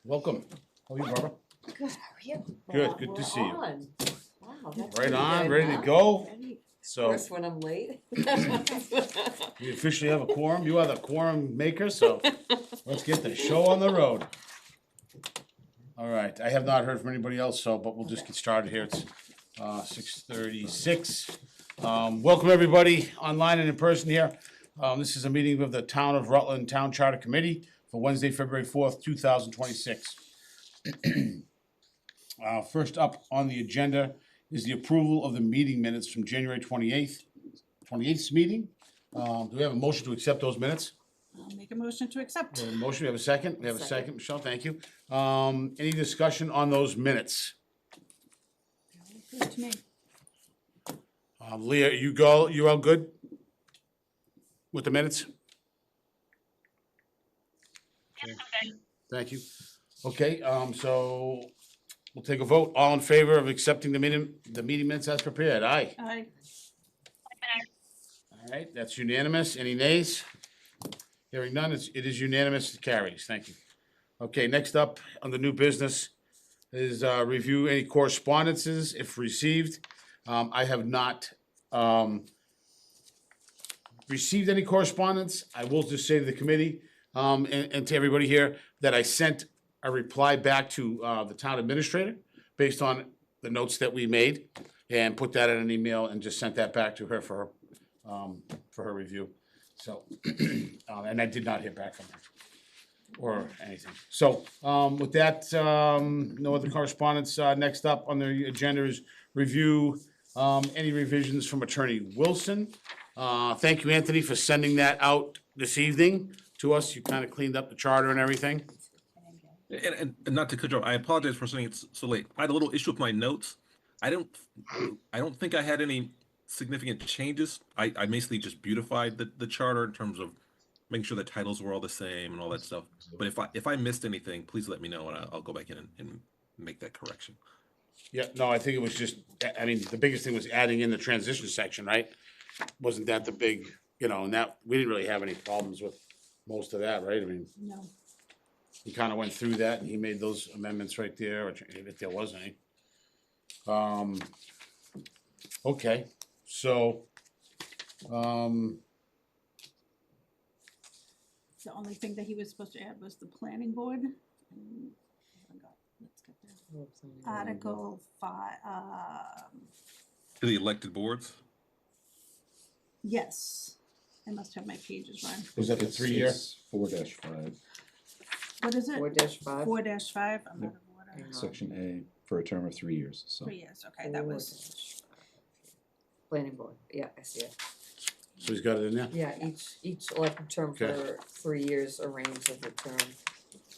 Welcome. How are you, Barbara? Good, how are you? Good to see you. On. Wow, that's Right pretty on, good, ready to huh? go. Ready. Of So course, when I'm late. we officially have a quorum. You are the quorum maker, so let's get the show on the road. All right, I have not heard from anybody else, but we'll just get started here. It's 6:36. Welcome everybody online and in person here. This is a meeting of the Town of Rutland Town Charter Committee for Wednesday, February 4th, 2026. First up on the agenda is the approval of the meeting minutes from January 28th meeting. Do we have a motion to accept those minutes? I'll make a motion to accept. We have a motion, we have a second? We have a Second. second, Michelle, thank you. Any discussion on those minutes? Good to me. Leah, you all good with the minutes? Yes, okay. Thank you. Okay, so we'll take a vote. All in favor of accepting the meeting minutes as prepared? Aye. Aye. All right, that's unanimous. Any nays? Hearing none, it is unanimous, it carries. Thank you. Okay, next up on the new business is review any correspondences if received. I have not received any correspondence. I will just say to the committee and to everybody here that I sent a reply back to the town administrator based on the notes that we made and put that in an email and just sent that back to her for her review. So, and I did not hear back from her or anything. So, with that, no other correspondence. Next up on the agenda is review any revisions from Attorney Wilson. Thank you, Anthony, for sending that out this evening to us. You kind of cleaned up the charter and everything. And not to cut you off, I apologize for saying it's so late. I had a little issue with my notes. I don't think I had any significant changes. I basically just beautified the charter in terms of making sure the titles were all the same and all that stuff. But if I missed anything, please let me know and I'll go back in and make that correction. Yeah, no, I think it was just, I mean, the biggest thing was adding in the transition section, right? Wasn't that the big, and that, we didn't really have any problems with most of that, right? I mean, No. he kind of went through that and he made those amendments right there, if there was any. Okay, so, The only thing that he was supposed to add was the planning board. Let's get there. Article 5, To the elected boards? yes. I must have my pages wrong. was that the 3-year? 4-5, What is it? 4-5. 4-5, I'm out of order. section A, for a term of 3 years, so. 3 years, okay, that was, Planning board, yeah, I see it. So he's got it in there? Yeah, each elected term Okay. for 3 years arranged of the term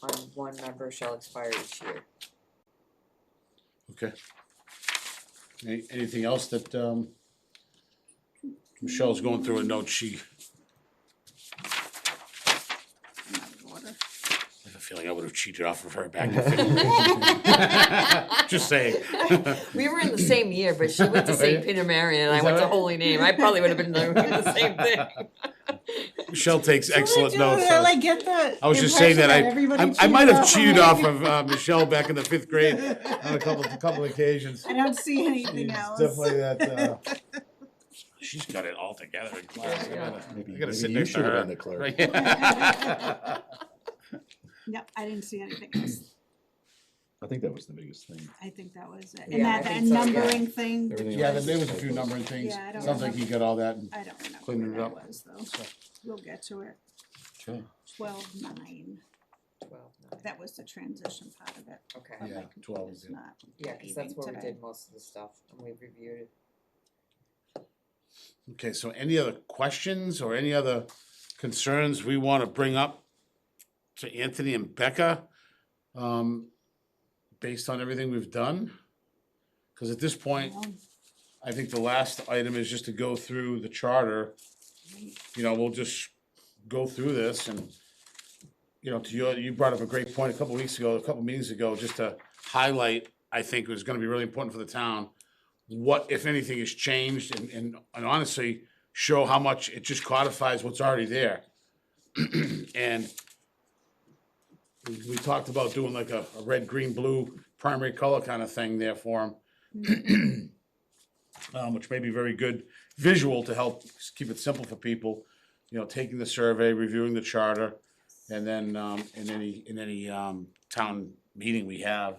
on one member shall expire each year. Okay. Anything else that, Michelle's going through a note, I'm out of order. I have a feeling I would have cheated off of her back in Just saying. We were in the same year, but she went to St. Peter Marion and I Is went that to right? Holy Name. I probably would have been doing the same thing. Michelle takes excellent notes. I like get the I was just saying that impression I might have off cheated me. off of Michelle back in the 5th grade on a couple occasions. I don't see anything She's else. definitely that, she's got it all together in class. Yeah. I gotta sit you next to should have her. been the clerk. Right. Yep, I didn't see anything else. I think that was the biggest thing. I think that was it. Yeah, And I that think so, yeah. numbering thing, Everything Yeah, else there was is a few totally- numbering things. Yeah, I don't Sounds like he got all that. I don't remember Cleaning what it that up. was though. We'll get to it. Okay. 12-9. 12, That was the transition part of it. Okay, But Yeah, my computer's 12 is it. not yeah, because that's behaving where we today. did most of the stuff and we reviewed it. Okay, so any other questions or any other concerns we want to bring up to Anthony and Becca, based on everything we've done? Because at this point, I think the last item is just to go through the charter. We'll just go through this and, you brought up a great point a couple meetings ago, just to highlight, I think it was gonna be really important for the town, what, if anything, has changed and honestly, show how much it just codifies what's already there. And we talked about doing like a red, green, blue primary color kind of thing there for them. Which may be very good visual to help keep it simple for people, you know, taking the survey, reviewing the charter, and then, in any town meeting we have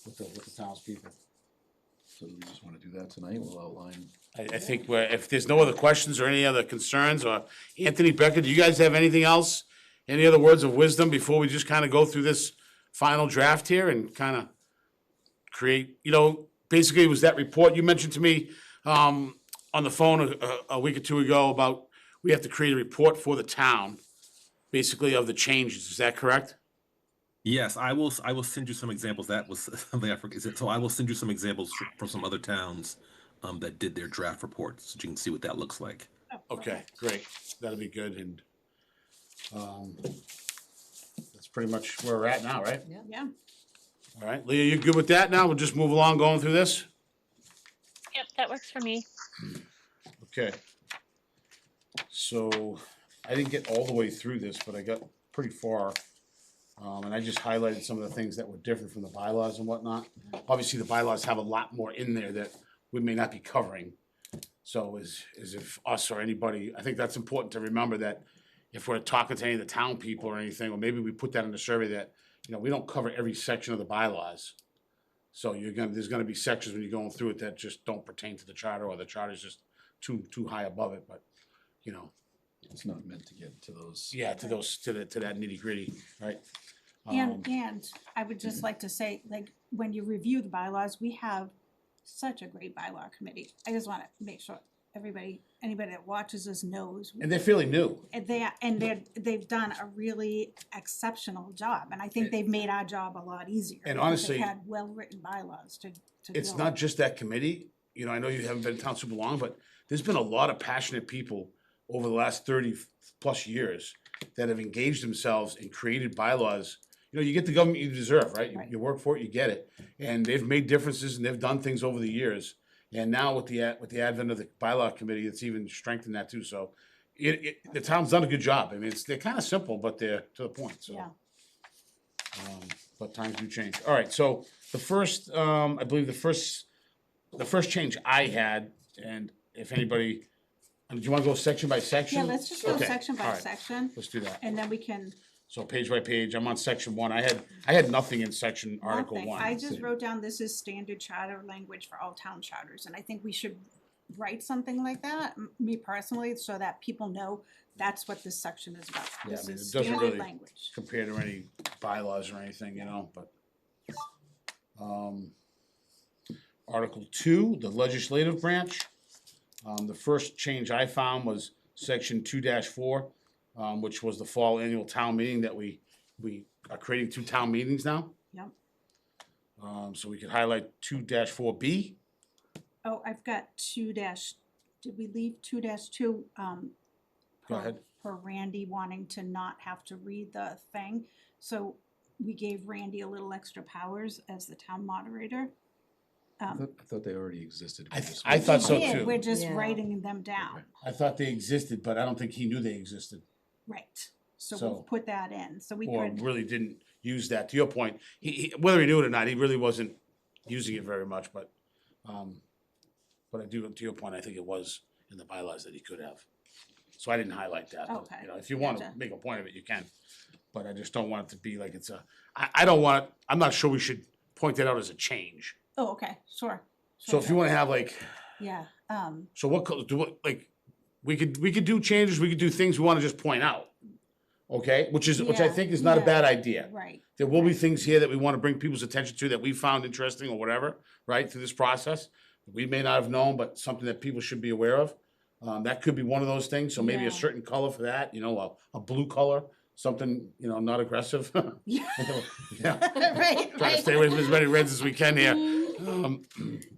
with the townspeople. So do we just wanna do that tonight? We'll outline. I think if there's no other questions or any other concerns, or Anthony, Becca, do you guys have anything else? Any other words of wisdom before we just kind of go through this final draft here and kind of create, you know, basically it was that report you mentioned to me on the phone a week or two ago about we have to create a report for the town, basically of the changes. Is that correct? Yes, I will send you some examples. That was something I forget. So I will send you some examples from some other towns that did their draft reports, so you can see what that looks like. Okay, great. That'll be good. And that's pretty much where we're at now, right? Yeah, All right, Leah, you good with that now? We'll just move along going through this? Yep, that works for me. Okay. So I didn't get all the way through this, but I got pretty far. And I just highlighted some of the things that were different from the bylaws and whatnot. Obviously, the bylaws have a lot more in there that we may not be covering. So as if us or anybody, I think that's important to remember that if we're talking to any of the town people or anything, or maybe we put that in the survey that, you know, we don't cover every section of the bylaws. So there's gonna be sections when you're going through it that just don't pertain to the charter, or the charter's just too high above it, but, you know, It's not meant to get to those. yeah, to that nitty gritty, right? and I would just like to say, like, when you review the bylaws, we have such a great bylaw committee. I just wanna make sure anybody that watches us knows. And they're fairly new. They've done a really exceptional job, and I think they've made our job a lot easier. And because honestly, they've had well-written bylaws to It's go. not just that committee, you know, I know you haven't been in town super long, but there's been a lot of passionate people over the last 30+ years that have engaged themselves and created bylaws. You know, you get the government you deserve, right? Right. You work for it, you get it. And they've made differences and they've done things over the years. And now with the advent of the bylaw committee, it's even strengthened that too. So the town's done a good job. I mean, they're kind of simple, but they're to the point, so. Yeah, But times do change. All right, so the first, I believe the first change I had, and if anybody, do you wanna go section by section? yeah, let's just go Okay, section all by right, section, Let's do that. and then we can. So page by page, I'm on section 1. I had nothing in section Article Nothing. 1. I just wrote down, this is standard charter language for all town charters, and I think we should write something like that, me personally, so that people know that's what this section is about. Yeah, I This mean, is it doesn't standard really language. compare to any bylaws or anything, you know, but. Article 2, the legislative branch. The first change I found was section 2-4, which was the fall annual town meeting that we are creating 2 town meetings now. Yep. So we could highlight 2-4B. Oh, I've got did we leave 2-2? Go ahead. Per Randy wanting to not have to read the thing, so we gave Randy a little extra powers as the town moderator. I thought they already existed. I thought so We did, too. we're just Yeah. writing them down, I thought they existed, but I don't think he knew they existed. right, so So- we'll put that in, so we Or could, really didn't use that. To your point, he whether he knew it or not, he really wasn't using it very much, but I do, to your point, I think it was in the bylaws that he could have. So I didn't highlight that, but, Okay, you know, if you wanna gotcha. make a point of it, you can. But I just don't want it to be like it's I don't want, I'm not sure we should point that out as a change. oh, okay, sure. So if you wanna have like, Yeah, so like, we could do changes, we could do things we wanna just point out. Okay, which I Yeah, think is not a yeah. bad idea. right, There will be things here that we wanna bring people's attention to that we found interesting or whatever, right, through this process. We may not have known, but something that people should be aware of. That could be one of those things, so maybe Yeah. a certain color for that, you know, a blue color, something, you know, not aggressive. yeah, Yeah, right, try to stay away from as many reds as we can here.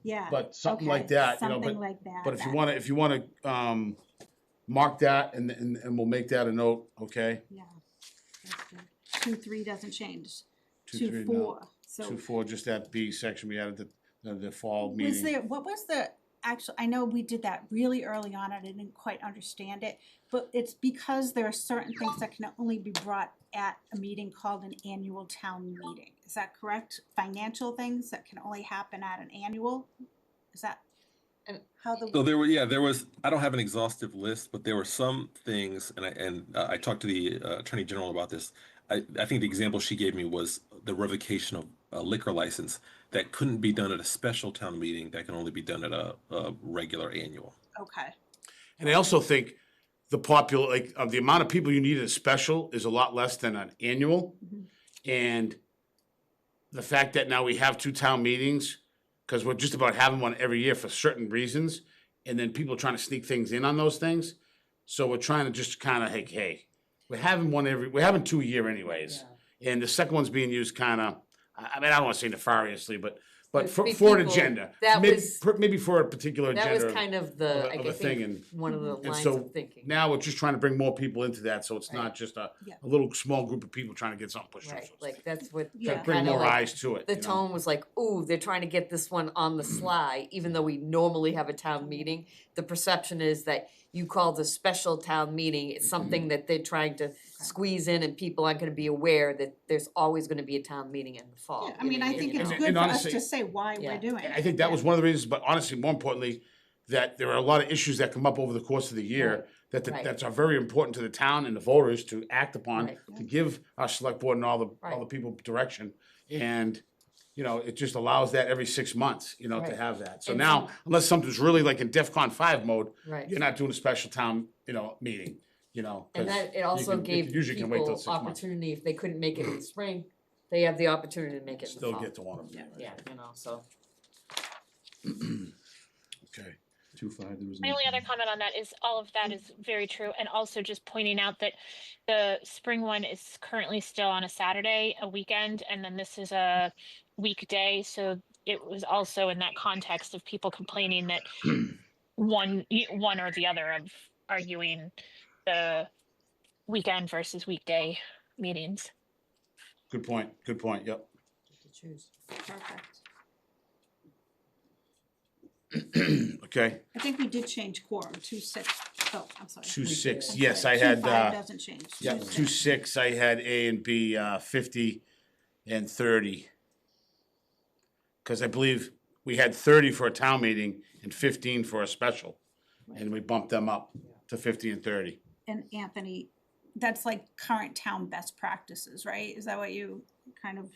Yeah. But something okay, like that, you know, something like that. but if you wanna, mark that and we'll make that a note, okay? Yeah. That's good. 2-3 doesn't change. 2, 3, 2-4, no. so 2, 4, just that B section, we added the fall was meeting. there, what was the actually, I know we did that really early on and I didn't quite understand it, but it's because there are certain things that can only be brought at a meeting called an annual town meeting. Is that correct? Financial things that can only happen at an annual? Is that And- how the? So there was, I don't have an exhaustive list, but there were some things, and I talked to the Attorney General about this. I think the example she gave me was the revocation of a liquor license that couldn't be done at a special town meeting, that can only be done at a regular annual. Okay, And I also think the amount of people you need at a special is a lot less than an annual. And the fact that now we have 2 town meetings, because we're just about having one every year for certain reasons, and then people are trying to sneak things in on those things. So we're trying to just kind of, hey, we're having 2 a year anyways. And the second one's being used kind of, I mean, I don't want to say nefariously, but But for people- an agenda. that was- Maybe for a particular That agenda. was kind of the, of I a thing, think, one of the And lines so of thinking. now we're just trying to bring more people into that, so it's Right. not just a Yeah. little small group of people trying to get something pushed through. Right, So it's like that's what. Yeah. to bring kinda more like- eyes to it. The you know? tone was like, ooh, they're trying to get this one on the sly, even though we normally have a town meeting. The perception is that you called a special town meeting, it's something that they're trying to squeeze in and people aren't gonna be aware that there's always gonna be a town meeting in the fall. yeah, I mean, I think it's know? good And for us honestly- to say why Yeah. we're doing it. I think that was one of the reasons, but honestly, more importantly, that there are a lot of issues that come up over the course of the year Right. that are very important to the town and the voters to act upon, Right. to give our select board and all the Right. people direction. And, you know, it just allows that every 6 months, you know, to Right. have that. So And now, unless something's really like in DEFCON 5 mode, Right. you're not doing a special town, meeting, you know. And 'cause that, it you also can- gave usually can wait till people 6 months. opportunity, if they couldn't make it in the spring, they have the opportunity to make it in the Still fall. get to one of them. Yeah, you know, so. Okay. 2-5, there was. My only other comment on that is all of that is very true, and also just pointing out that the spring one is currently still on a Saturday, a weekend, and then this is a weekday, so it was also in that context of people complaining that one or the other of arguing the weekend versus weekday meetings. Good point, yep. To choose. Perfect. Okay, I think we did change quorum, 2-6, oh, I'm sorry. 2-6, did. yes, I Okay, had, 2-5 doesn't change. yeah, 2-6. 2-6, I had A and B, 50 and 30. Cause I believe we had 30 for a town meeting and 15 for a special, and we bumped them up to 50 and 30. And Anthony, that's like current town best practices, right? Is that what you kind of,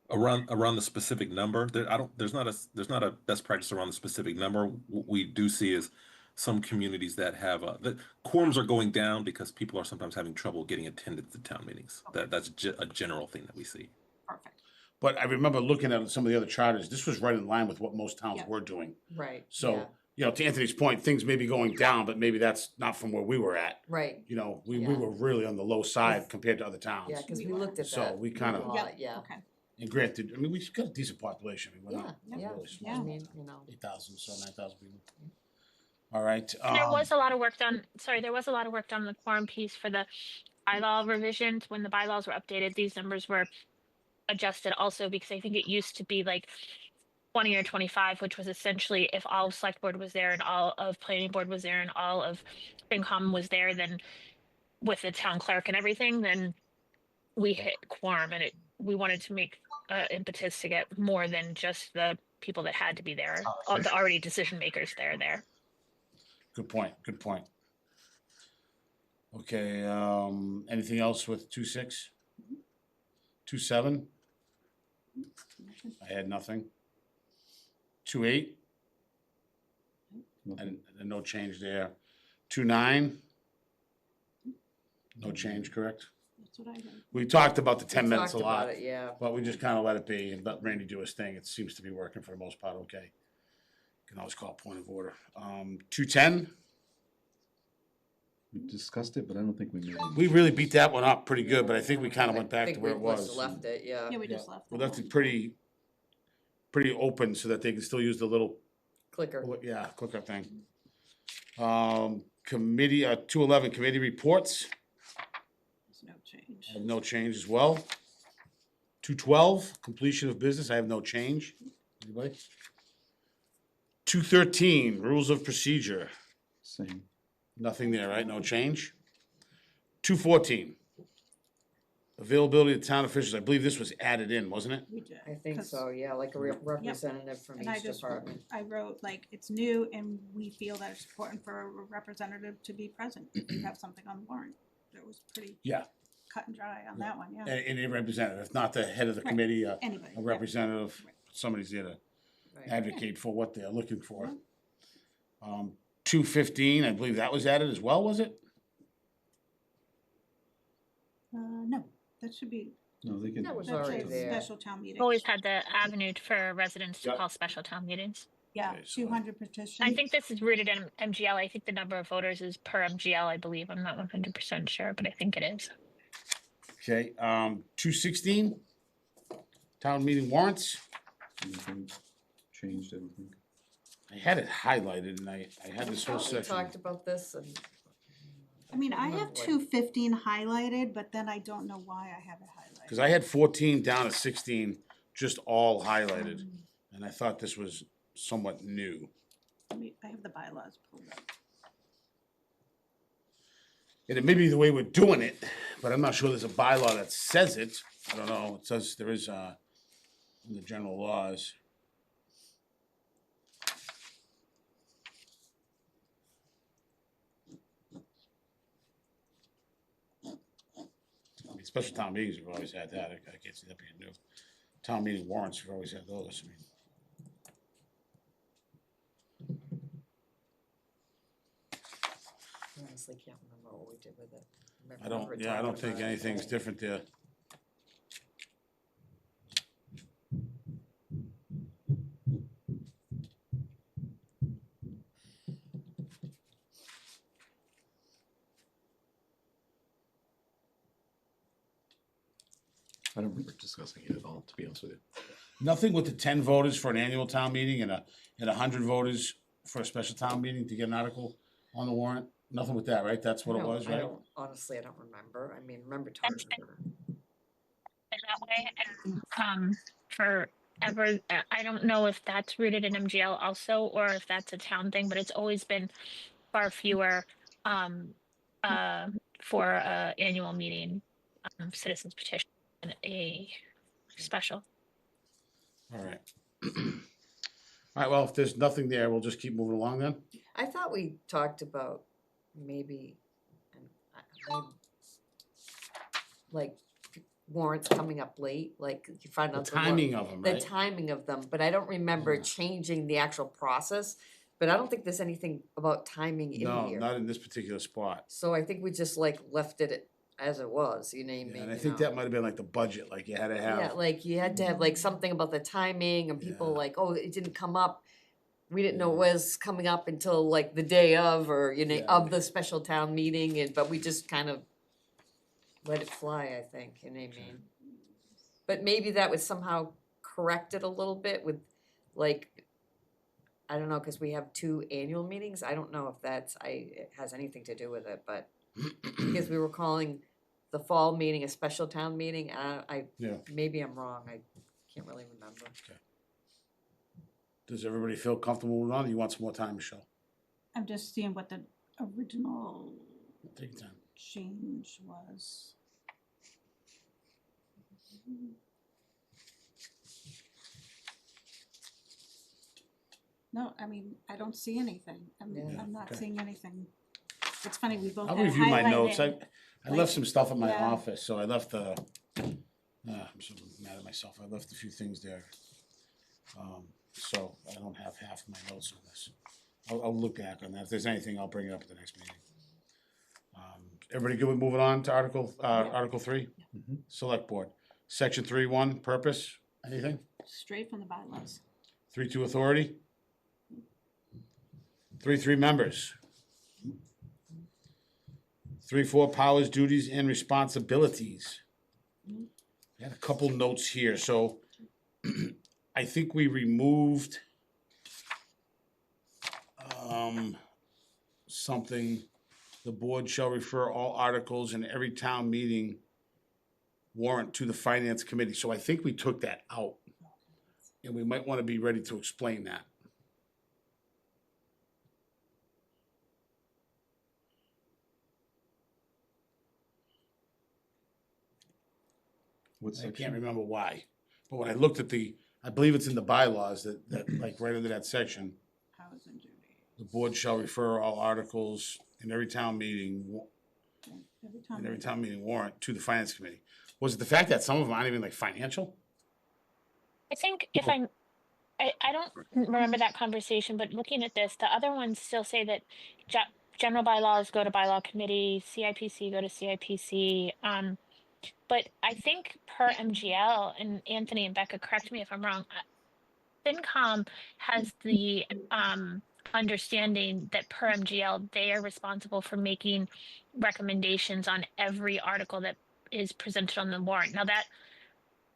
Around the specific number, there's not a best practice around the specific number. What we do see is some communities that have, the quorums are going down because people are sometimes having trouble getting attended to town meetings. That's a general thing that we see. perfect, But I remember looking at some of the other charters, this was right in line with what most towns Yeah. were doing. Right. So, yeah, you know, to Anthony's point, things may be going down, but maybe that's not from where we were at. Right, You know, we Yeah. were really on the low side compared to other towns. yeah, cause We we were. looked at So that. we kind a of, lot, yeah. okay. and granted, I mean, we've got a decent population. I mean, we're Yeah, not yeah, really small. I mean, you know. 8,000, so 9,000 people. All right. There was a lot of work done, sorry, there was a lot of work done on the quorum piece for the bylaw revisions. When the bylaws were updated, these numbers were adjusted also because I think it used to be like 20 or 25, which was essentially if all of select board was there and all of planning board was there and all of FinCom was there, then with the town clerk and everything, then we hit quorum, and we wanted to make impetus to get more than just the people that had to be there, the already decision makers there. Good point, good point. Okay, anything else with 2-6? 2-7? I had nothing. 2-8? And no change there. 2-9? No change, correct? That's what I heard. We talked about the 10 We minutes a talked lot, about it, yeah. but we just kind of let it be and let Randy do his thing. It seems to be working for the most part, okay. Can always call point of order. 2-10? We discussed it, but I don't think we made it. We really beat that one up pretty good, but I think we kind of went back to think where it we must was. have Left it, yeah. Yeah, we Yeah. just left We that left one. it pretty open so that they can still use the little, Clicker. yeah, clicker thing. Committee, 211 committee reports, There's no change. I have no change as well. 212 completion of business, I have no change. Anybody? 213, rules of procedure. Same. Nothing there, right? No change? 214, availability of town officials. I believe this was added in, wasn't it? We did. I think 'cause- so, yeah, like a representative from And I each just, department. I wrote like, it's new and we feel that it's important for a representative to be present if you have something on the warrant. It was pretty Yeah. cut and dry on that one, yeah. And a representative, if not the head of the Right. committee, Anybody. a yeah. representative, somebody's there to Right. advocate for what they're looking for. 215, I believe that was added as well, was it? No, that should be, No, they can. That was that already says there. special town meeting. Always had the avenue for residents to Yep. call special town meetings. Yeah, Okay, so- 200 petitions. I think this is rooted in MGL. I think the number of voters is per MGL, I believe. I'm not 100% sure, but I think it is. Okay, 216, town meeting warrants. Anything changed, I don't think. I had it highlighted and I had this whole We section. talked about this and. I mean, I have remember what- 215 highlighted, but then I don't know why I have it highlighted. Cause I had 14 down to 16, just all highlighted, and I thought this was somewhat new. I have the bylaws pulled up. And it may be the way we're doing it, but I'm not sure there's a bylaw that says it. I don't know, it says there is, in the general laws. I mean, special town meetings, we've always had that, I can't see that being new. Town meeting warrants, we've always had those, I mean. I honestly can't remember what we did with it. I don't, yeah, I don't think anything's different there. I don't remember discussing it at all, to be honest with you. Nothing with the 10 voters for an annual town meeting and 100 voters for a special town meeting to get an article on the warrant? Nothing with that, right? That's what it was, right? Honestly, I don't remember. I mean, remember talking about it. In that way, and forever, I don't know if that's rooted in MGL also, or if that's a town thing, but it's always been far fewer for a annual meeting, citizens petition and a special. All right. All right, well, if there's nothing there, we'll just keep moving along then. I thought we talked about maybe, like warrants coming up late, like you find The out the warrant- timing of them, the right? timing of them, but I don't remember Yeah. changing the actual process. But I don't think there's anything about timing in No, here. not in this particular spot. So I think we just like left it as it was, you know what I mean? Yeah, and I you think know? that might have been like the budget, like you had to Yeah, have. like you had to have like something about the timing and people Yeah. like, oh, it didn't come up. We didn't know it was coming up until like the day of or, you know, Yeah. of the special town meeting and, but we just kind of let it fly, I think, you know what I mean? But maybe that was somehow corrected a little bit with like, I don't know, cause we have 2 annual meetings. I don't know if it has anything to do with it, but because we were calling the fall meeting a special town meeting, Yeah. maybe I'm wrong, I can't really remember. Does everybody feel comfortable moving on, or you want some more time, Michelle? I'm just seeing what the original Take your time. change was. No, I mean, I don't see anything. Yeah. I'm not Okay. seeing anything. It's funny, we both I'll had review my notes. highlighted. I left some stuff in my yeah. office, so I left I'm so mad at myself. I left a few things there. So I don't have half of my notes on this. I'll look back on that. If there's anything, I'll bring it up at the next meeting. Everybody good with moving on to Article 3? Mhm. Select Board. Section 3.1, purpose, anything? Straight from the bylaws. 3.2, authority? 3.3, members. 3.4, powers, duties, and responsibilities. I had a couple notes here, so I think we removed something, the board shall refer all articles in every town meeting warrant to the finance committee, so I think we took that out. And we might wanna be ready to explain that. What I can't section? remember why. But when I looked at I believe it's in the bylaws that like right under that section, Powers and duties. the board shall refer all articles in every town meeting, Every time. in every town meeting warrant to the finance committee. Was it the fact that some of them aren't even like financial? I think if I don't remember that conversation, but looking at this, the other ones still say that general bylaws go to bylaw committee, CIPC go to CIPC. But I think per MGL, and Anthony and Becca, correct me if I'm wrong, FinCom has the understanding that per MGL, they are responsible for making recommendations on every article that is presented on the warrant. Now that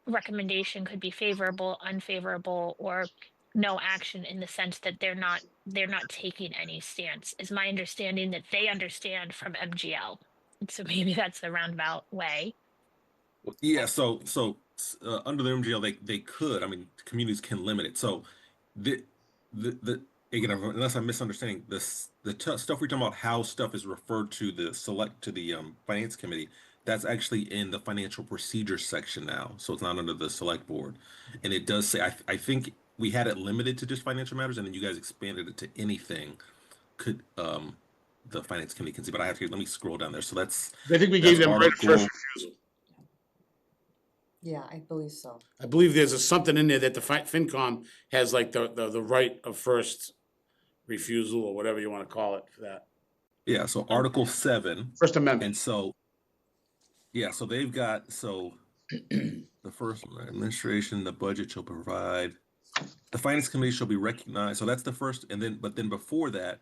recommendation could be favorable, unfavorable, or no action in the sense that they're not taking any stance, is my understanding that they understand from MGL. So maybe that's the roundabout way. Yeah, under the MGL, they could. I mean, communities can limit it. So the again, unless I'm misunderstanding this, stuff we're talking about, how stuff is referred to the finance committee. That's actually in the financial procedures section now, so it's not under the select board, and it does say I think we had it limited to just financial matters, and then you guys expanded it to anything could the finance committee can see. But I have to let me scroll down there. So that's I think we gave them right of article. first refusal. Yeah, I believe so. I believe there's something in there that the FinCom has like the right of first refusal or whatever you wanna call it for that. Yeah, so Article 7. First Amendment. And so, yeah, so they've got, the first one, administration, the budget shall provide, the finance committee shall be recognized. So that's the first, but then before that,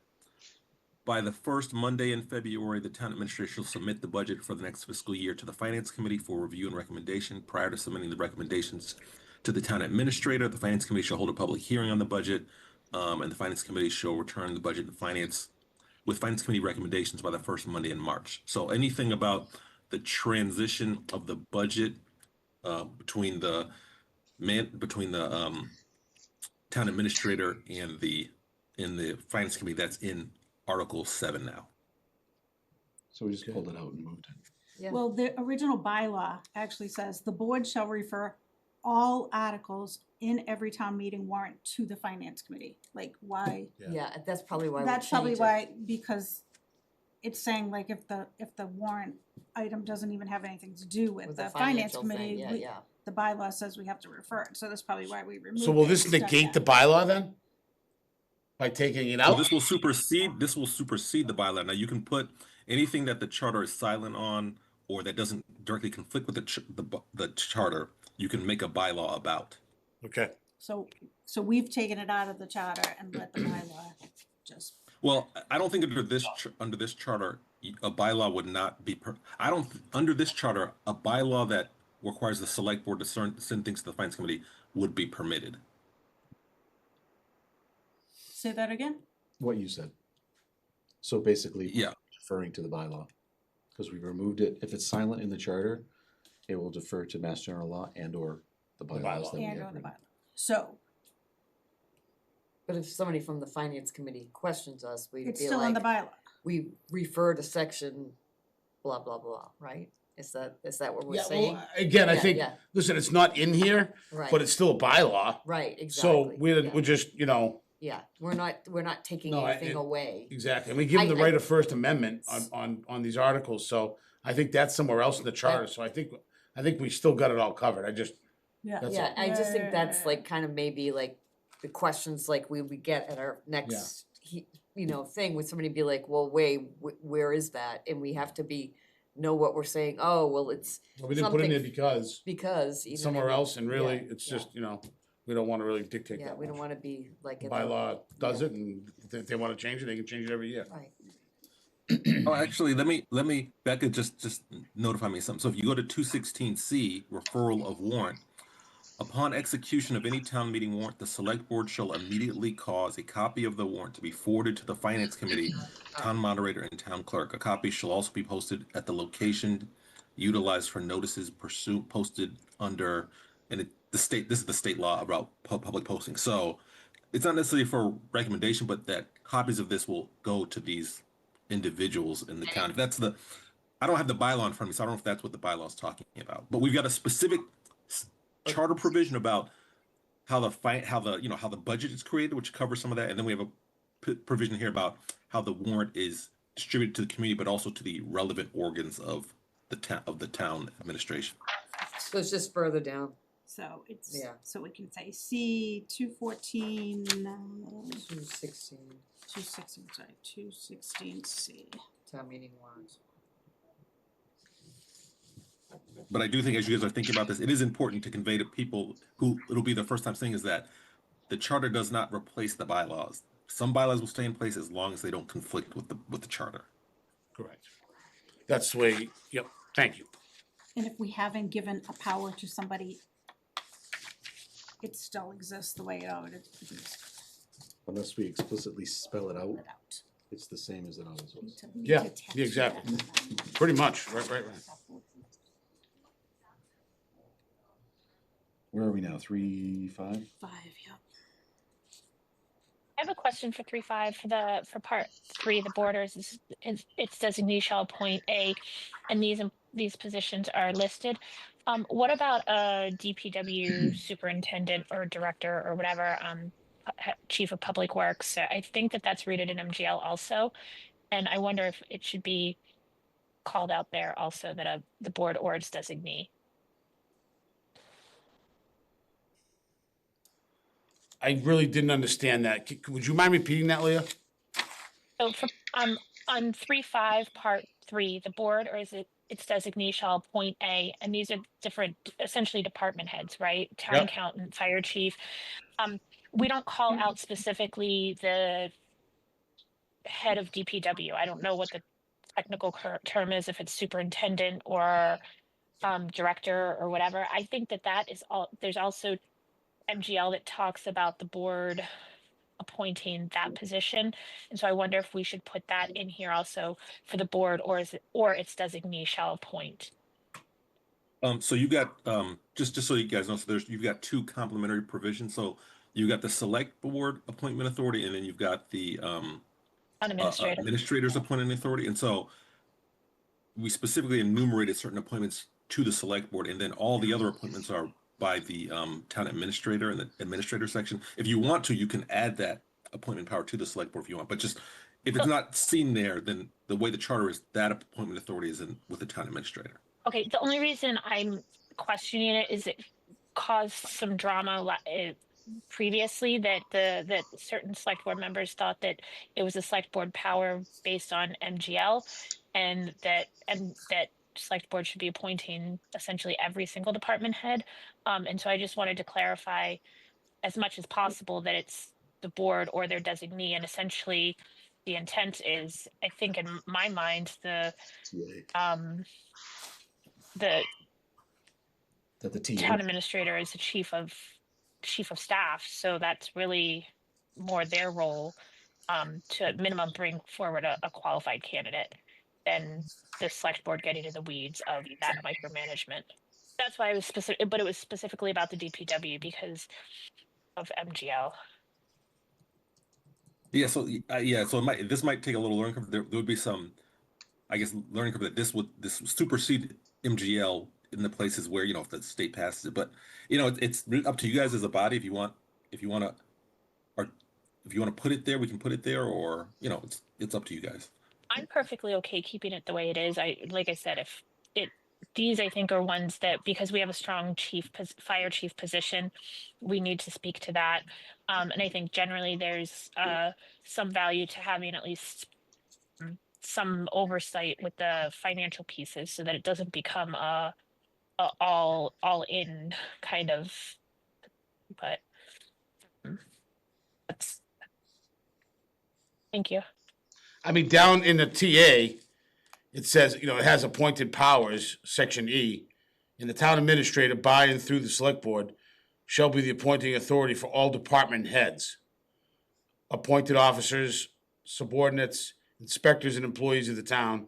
by the first Monday in February, the town administrator shall submit the budget for the next fiscal year to the finance committee for review and recommendation. Prior to submitting the recommendations to the town administrator, the finance committee shall hold a public hearing on the budget, and the finance committee shall return the budget to finance with finance committee recommendations by the first Monday in March. So anything about the transition of the budget between the town administrator and the finance committee, that's in Article 7 now. So we just pulled it out and moved it. Yeah. Well, the original bylaw actually says the board shall refer all articles in every town meeting warrant to the finance committee. Like, why? Yeah, that's probably why we That's probably changed it. why, because it's saying like if the warrant item doesn't even have anything to do with With the the finance financial thing, committee, yeah, yeah. the bylaw says we have to refer it, so that's probably why we removed it. So will this instead of negate the that. bylaw then? By taking it So out? this will supersede the bylaw. Now you can put anything that the charter is silent on or that doesn't directly conflict with the charter, you can make a bylaw about. Okay. So we've taken it out of the charter and let the bylaw just, Well, I don't think under this charter, a bylaw would not be under this charter, a bylaw that requires the select board to send things to the finance committee would be permitted. say that again? What you said. So basically, Yeah. deferring to the bylaw, because we removed it. If it's silent in the charter, it will defer to Mass General Law and or the bylaws bylaw. that we And have or the written. bylaw. So But if somebody from the finance committee questions us, we'd it's be still in the like, bylaw. we refer to section blah, blah, blah, right? Is that what we're Yeah, saying? well, again, I Yeah, think, yeah. listen, it's not in here, Right, but it's still a bylaw. right, So exactly. we're yeah. just, Yeah, we're not taking No, anything away. exactly. And we give them the I- right of First Amendment on these articles, so I think that's somewhere else in the charter, That- so I think we still got it all covered. That's Yeah, all. I just think Yeah. that's like kind of maybe like the questions like we get at our next, thing with somebody be like, well, wait, where is that? And we have to know what we're saying. Oh, well, it's Well, we didn't put it in there something- because because, it's somewhere else, and really, Yeah, it's yeah. just, we don't wanna really dictate Yeah, that we don't much. wanna be like. in the- Bylaw does it, and if they wanna change it, they can change it every year. Right, Oh, actually, let me Becca just notify me of something. So if you go to 216C, referral of warrant, upon execution of any town meeting warrant, the select board shall immediately cause a copy of the warrant to be forwarded to the finance committee, town moderator, and town clerk. A copy shall also be posted at the location utilized for notices posted under, this is the state law about public posting. So it's not necessarily for recommendation, but that copies of this will go to these individuals in the town. I don't have the bylaw in front of me, so I don't know if that's what the bylaw is talking about. But we've got a specific charter provision about how the budget is created, which covers some of that, and then we have a provision here about how the warrant is distributed to the community, but also to the relevant organs of the town administration. So it's just further down, So it's, Yeah. so we can say C 214, 216, 216, sorry, 216C. town meeting warrants. But I do think as you guys are thinking about this, it is important to convey to people who it'll be the first time seeing is that the charter does not replace the bylaws. Some bylaws will stay in place as long as they don't conflict with the charter. Correct. That's the way, yep, thank you. And if we haven't given a power to somebody, it still exists the way it already exists. Unless we explicitly spell it out, Put it out. it's the same as it always was. We need Yeah, to attach yeah, exactly. that. Pretty much, right. Where are we now? 3-5? 5, yeah. I have a question for 3.5 for part 3. The borders its designee shall appoint a, and these positions are listed. What about a DPW superintendent or director or whatever, chief of public works? I think that's rooted in MGL also, and I wonder if it should be called out there also that the board or its designee. I really didn't understand that. Would you mind repeating that, Leah? So for on 3.5 part 3, the board or its designee shall appoint a, and these are different, essentially department heads, right? Town Yep. accountant, fire chief. We don't call out specifically the head of DPW. I don't know what the technical term is, if it's superintendent or director or whatever. I think that is all. There's also MGL that talks about the board appointing that position, and so I wonder if we should put that in here also for the board, or its designee shall appoint. So you got just so you guys know, so you've got 2 complementary provisions. So you've got the select board appointment authority, and then you've got the administrators appointing authority. And so we specifically enumerated certain appointments to the select board, and then all the other appointments are by the town administrator in the administrator section. If you want to, you can add that appointment power to the select board if you want, but just if it's not seen there, then the way the charter is, that appointment authority is with the town administrator. Okay, the only reason I'm questioning it is it caused some drama previously that certain select board members thought that it was a select board power based on MGL, and that select board should be appointing essentially every single department head. And so I just wanted to clarify as much as possible that it's the board or their designee, and essentially the intent is, I think in my mind, TA. the That the TA. town administrator is the chief of staff, so that's really more their role, to at minimum bring forward a qualified candidate than the select board getting into the weeds of that micromanagement. That's why I was specific, but it was specifically about the DPW because of MGL. Yeah, so this might take a little learning curve. There would be some, I guess, learning curve that this would supersede MGL in the places where, if the state passes it. But it's up to you guys as a body if you want to put it there, we can put it there, or it's up to you guys. I'm perfectly okay keeping it the way it is. Like I said, these I think are ones that, because we have a strong fire chief position, we need to speak to that. And I think generally there's some value to having at least some oversight with the financial pieces, so that it doesn't become a all in kind of. But that's. Thank you. I mean, down in the TA, it says, it has appointed powers, section E, and the town administrator by and through the select board shall be the appointing authority for all department heads, appointed officers, subordinates, inspectors, and employees of the town,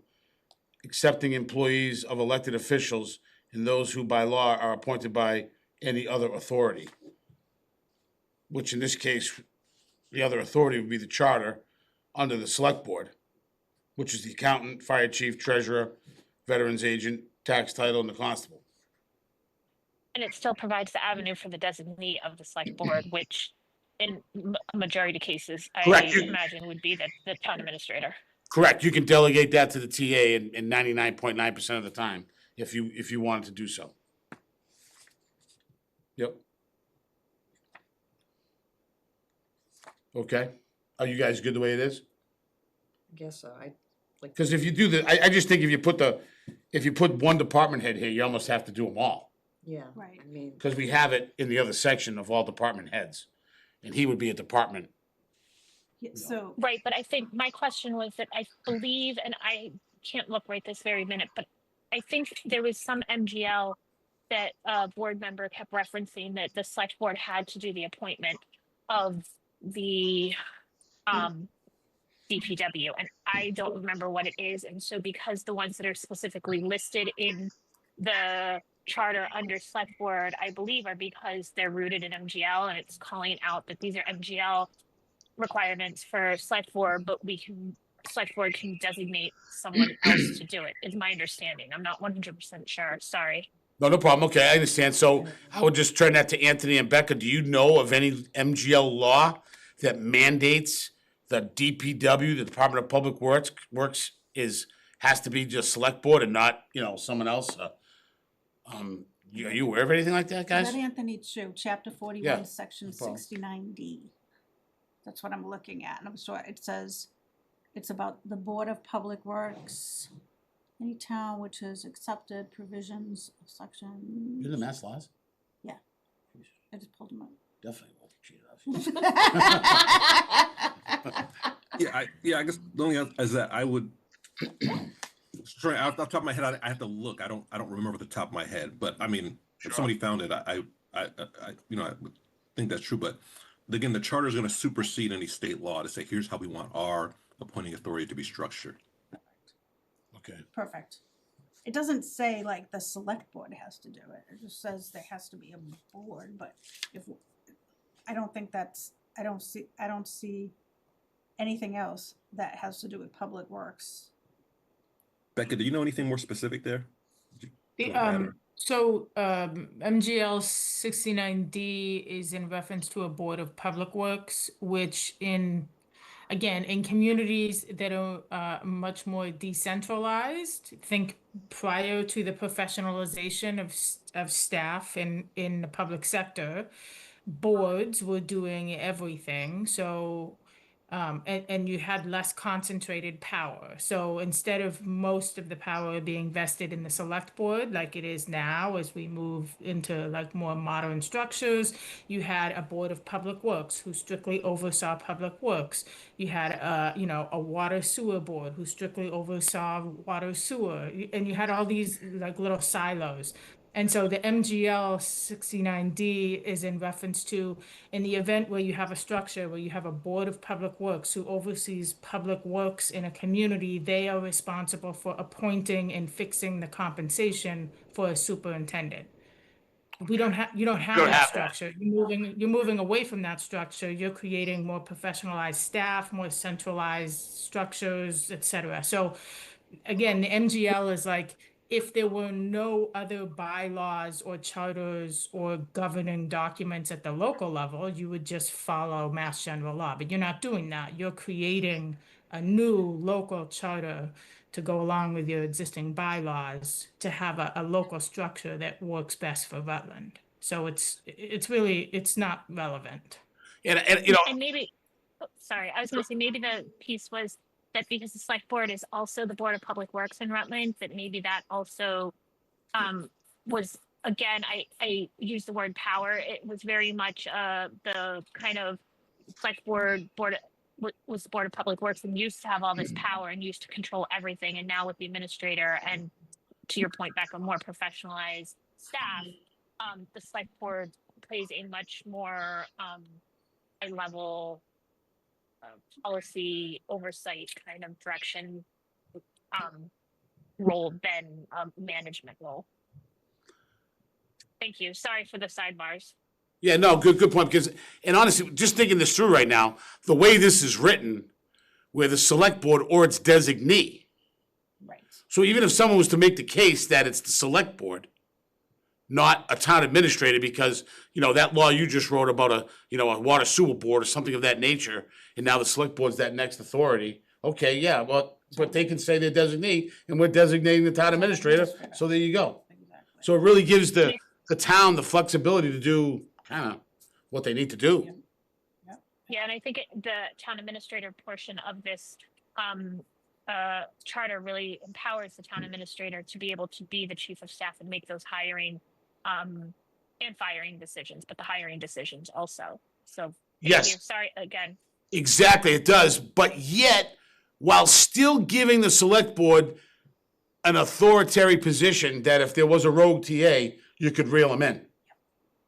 excepting employees of elected officials and those who by law are appointed by any other authority. Which in this case, the other authority would be the charter under the select board, which is the accountant, fire chief, treasurer, veterans agent, tax title, and the constable. And it still provides the avenue for the designee of the select board, which in a majority of cases, I Correct. imagine would be the town administrator. Correct, you can delegate that to the TA in 99.9% of the time, if you wanted to do so. Yep. Okay, are you guys good the way it is? I guess so, Because if you do I just think if you put one department head here, you almost have to do them all. yeah, Right. I mean, Because we have it in the other section of all department heads. And he would be a department. Yeah, so, Right, but I think my question was that I believe, and I can't look right this very minute, but I think there was some MGL that a board member kept referencing that the select board had to do the appointment of the DPW, and I don't remember what it is. And so because the ones that are specifically listed in the charter under select board, I believe are because they're rooted in MGL, and it's calling out that these are MGL requirements for select board, but select board can designate someone else to do it, is my understanding. I'm not 100% sure, sorry. No problem, okay, I understand. So I would just turn that to Anthony and Becca. Do you know of any MGL law that mandates the DPW, the Department of Public Works has to be just select board and not, someone else? Are you aware of anything like that, guys? that Anthony Chu, chapter Yeah, 41, section no problem. 69D. That's what I'm looking at, and I'm sure it says, it's about the Board of Public Works. Any town which has accepted provisions of section. You know the mass laws? I just pulled them up. Definitely won't cheat us. I guess the only other is that I would try off the top of my head. I have to look. I don't remember the top of my head, but I mean, if somebody found it, I would think that's true. But again, the charter is going to supersede any state law to say, here's how we want our appointing authority to be structured. Okay. Perfect. It doesn't say like the select board has to do it, it just says there has to be a board, but I don't think I don't see anything else that has to do with public works. Becca, do you know anything more specific there? MGL 69D is in reference to a Board of Public Works, which in communities that are much more decentralized, think prior to the professionalization of staff in the public sector, boards were doing everything. So and you had less concentrated power. So instead of most of the power being vested in the select board, like it is now, as we move into like more modern structures, you had a Board of Public Works who strictly oversaw public works. You had a water sewer board who strictly oversaw water sewer, and you had all these like little silos. And so the MGL 69D is in reference to, in the event where you have a structure where you have a Board of Public Works who oversees public works in a community, they are responsible for appointing and fixing the compensation for a superintendent. You don't have that structure. You're moving away from that structure. You're creating more professionalized staff, more centralized structures, et cetera. So again, the MGL is like, if there were no other bylaws or charters or governing documents at the local level, you would just follow Mass General Law. But you're not doing that. You're creating a new local charter to go along with your existing bylaws to have a local structure that works best for Rutland. So it's not relevant. And maybe, sorry, I was going to say maybe the piece was that because the select board is also the Board of Public Works in Rutland, that maybe that also was, again, I use the word power. It was very much the kind of select board was the Board of Public Works and used to have all this power and used to control everything. And now with the administrator and, to your point, Becca, more professionalized staff, the select board plays a much more high level policy oversight kind of direction role than management role. Thank you. Sorry for the sidebars. yeah, no, good point. Because, and honestly, just thinking this through right now, the way this is written, where the select board or its designee. Right. So even if someone was to make the case that it's the select board, not a town administrator, because, that law you just wrote about a water sewer board or something of that nature, and now the select board's that next authority, okay, yeah, well, but they can say they're designee, and we're designating the town administrator, so there you go. Exactly. So it really gives the town the flexibility to do, what they need to do. Yeah, and I think the town administrator portion of this charter really empowers the town administrator to be able to be the chief of staff and make those hiring and firing decisions, but the hiring decisions also. So thank Yes. you. Sorry again. Exactly, it does, but yet, while still giving the select board an authoritarian position that if there was a rogue TA, you could reel him in.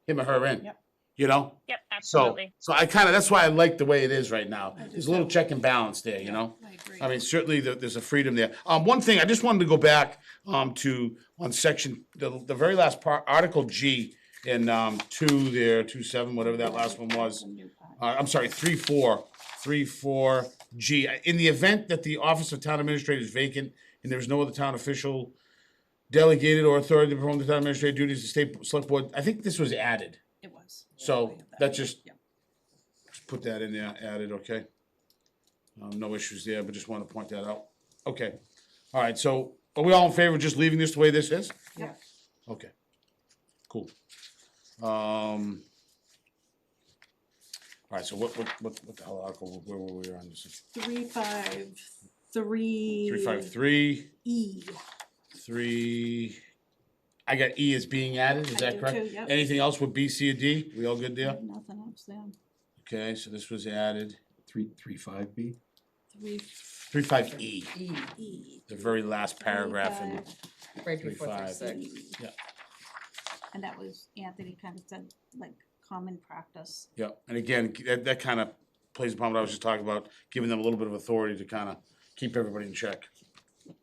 Him or her in, Yep. Yep, absolutely. So that's why I like the way it is right now. There's a little check and balance there, I agree. I mean, certainly there's a freedom there. One thing, I just wanted to go back to on section, the very last part, Article G in 2.7, whatever that last one was. I'm sorry, 3.4G. In the event that the office of town administrator is vacant and there is no other town official delegated or authority to perform the town administrator duties of the state select board, I think this was added. It was. So We have that just Yep. put that in there, added, okay? No issues there, but just want to point that out. Okay. All right, so are we all in favor of just leaving this the way this is? Yeah. Okay. Cool. All right, so what the hell article, where were we on? This is 353. 353, E. I got E as being added, is I that do correct? too, yep. Anything else with B, C, or D? We all good there? Nothing else there. Okay, so this was added. 3.5B. 35E, E, E. the very last paragraph in, right before 3.5. 36. yeah. And that was, Anthony kind of said, like, common practice. Yeah, and again, that kind of plays upon what I was just talking about, giving them a little bit of authority to kind of keep everybody in check. The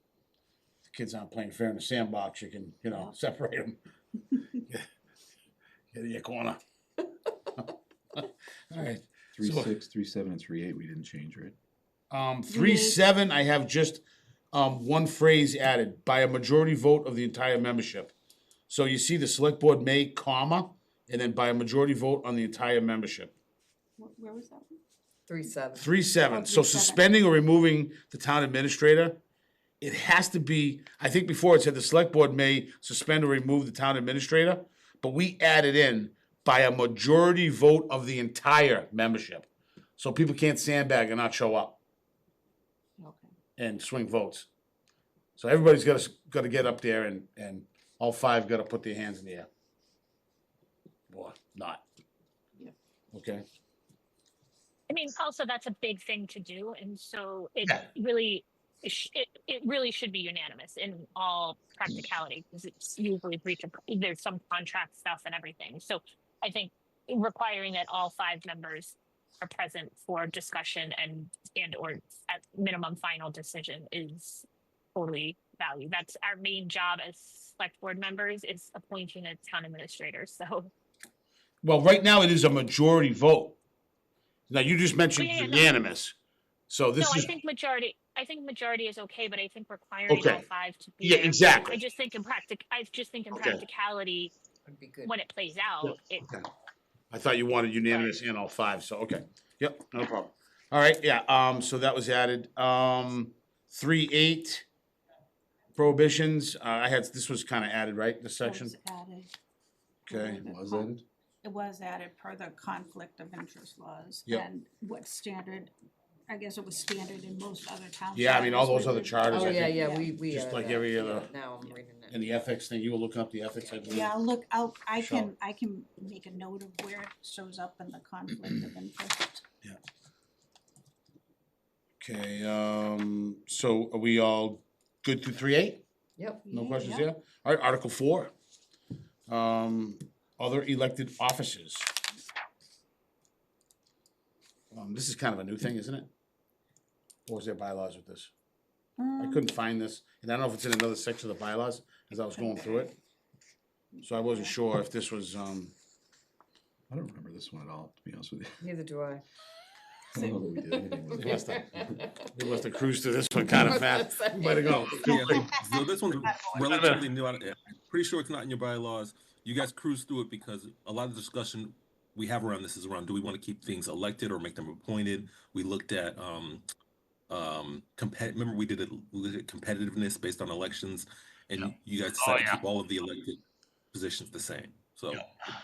kids aren't playing fair in the sandbox, you can, separate them. Get in your corner. All right. 3.6, 3.7, and 3.8, we didn't change, right? 3.7, I have just one phrase added, by a majority vote of the entire membership. So you see the select board may, comma, and then by a majority vote on the entire membership. Where was that one? 3.7. 3.7, so 3.7. suspending or removing the town administrator, it has to be, I think before it said the select board may suspend or remove the town administrator, but we added in by a majority vote of the entire membership. So people can't sandbag and not show up Okay. and swing votes. So everybody's gotta get up there and all five gotta put their hands in the air. Or not. Yep. Okay, I mean, also that's a big thing to do, and so it Yeah. really it really should be unanimous in all practicality because it's usually breach of there's some contract stuff and everything. So I think requiring that all 5 members are present for discussion and or at minimum final decision is totally value. That's our main job as select board members is appointing a town administrator. So well, right now it is a majority vote. Now, you just mentioned yeah, no. unanimous, so this no, is. I think majority is okay, but I think requiring Okay. all 5 to be Yeah, there. exactly. I just think in Okay. practicality, Would be good. when it plays out, it Okay. I thought you wanted unanimous and all 5, so, okay, yep, no problem. All right, yeah, so that was added, 3.8 prohibitions, this was kinda added, right, this That section? was added. Okay, Was added? It was added per the conflict of interest laws. Yep. And what standard, I guess it was standard in most other towns. Yeah, I mean, all those other charters. charters, Oh, I yeah, think, yeah, we just added like that. every other- Now I'm reading it. and the ethics thing, you were looking up the ethics, I believe? Yeah, look, I So- can make a note of where it shows up in the conflict of interest. Okay, so are we all good through 3.8? Yep. No Yeah, questions yeah. there? All right, Article 4. Other elected offices. This is kind of a new thing, isn't it? Or was there bylaws with this? I couldn't find this, and I don't know if it's in another section of the bylaws, as I was going through it. So I wasn't sure if this was, I don't remember this one at all, to be honest with you. Neither do I. I don't know that we did anything with it. We must have cruised through this one kind of fast. We might have gone. Yeah, so this one's relatively new. I'm pretty sure it's not in your bylaws. You guys cruise through it because a lot of the discussion we have around this is around, do we want to keep things elected or make them appointed? We looked at remember we looked at competitiveness based on elections, and you guys decided to keep all of the elected positions the same. So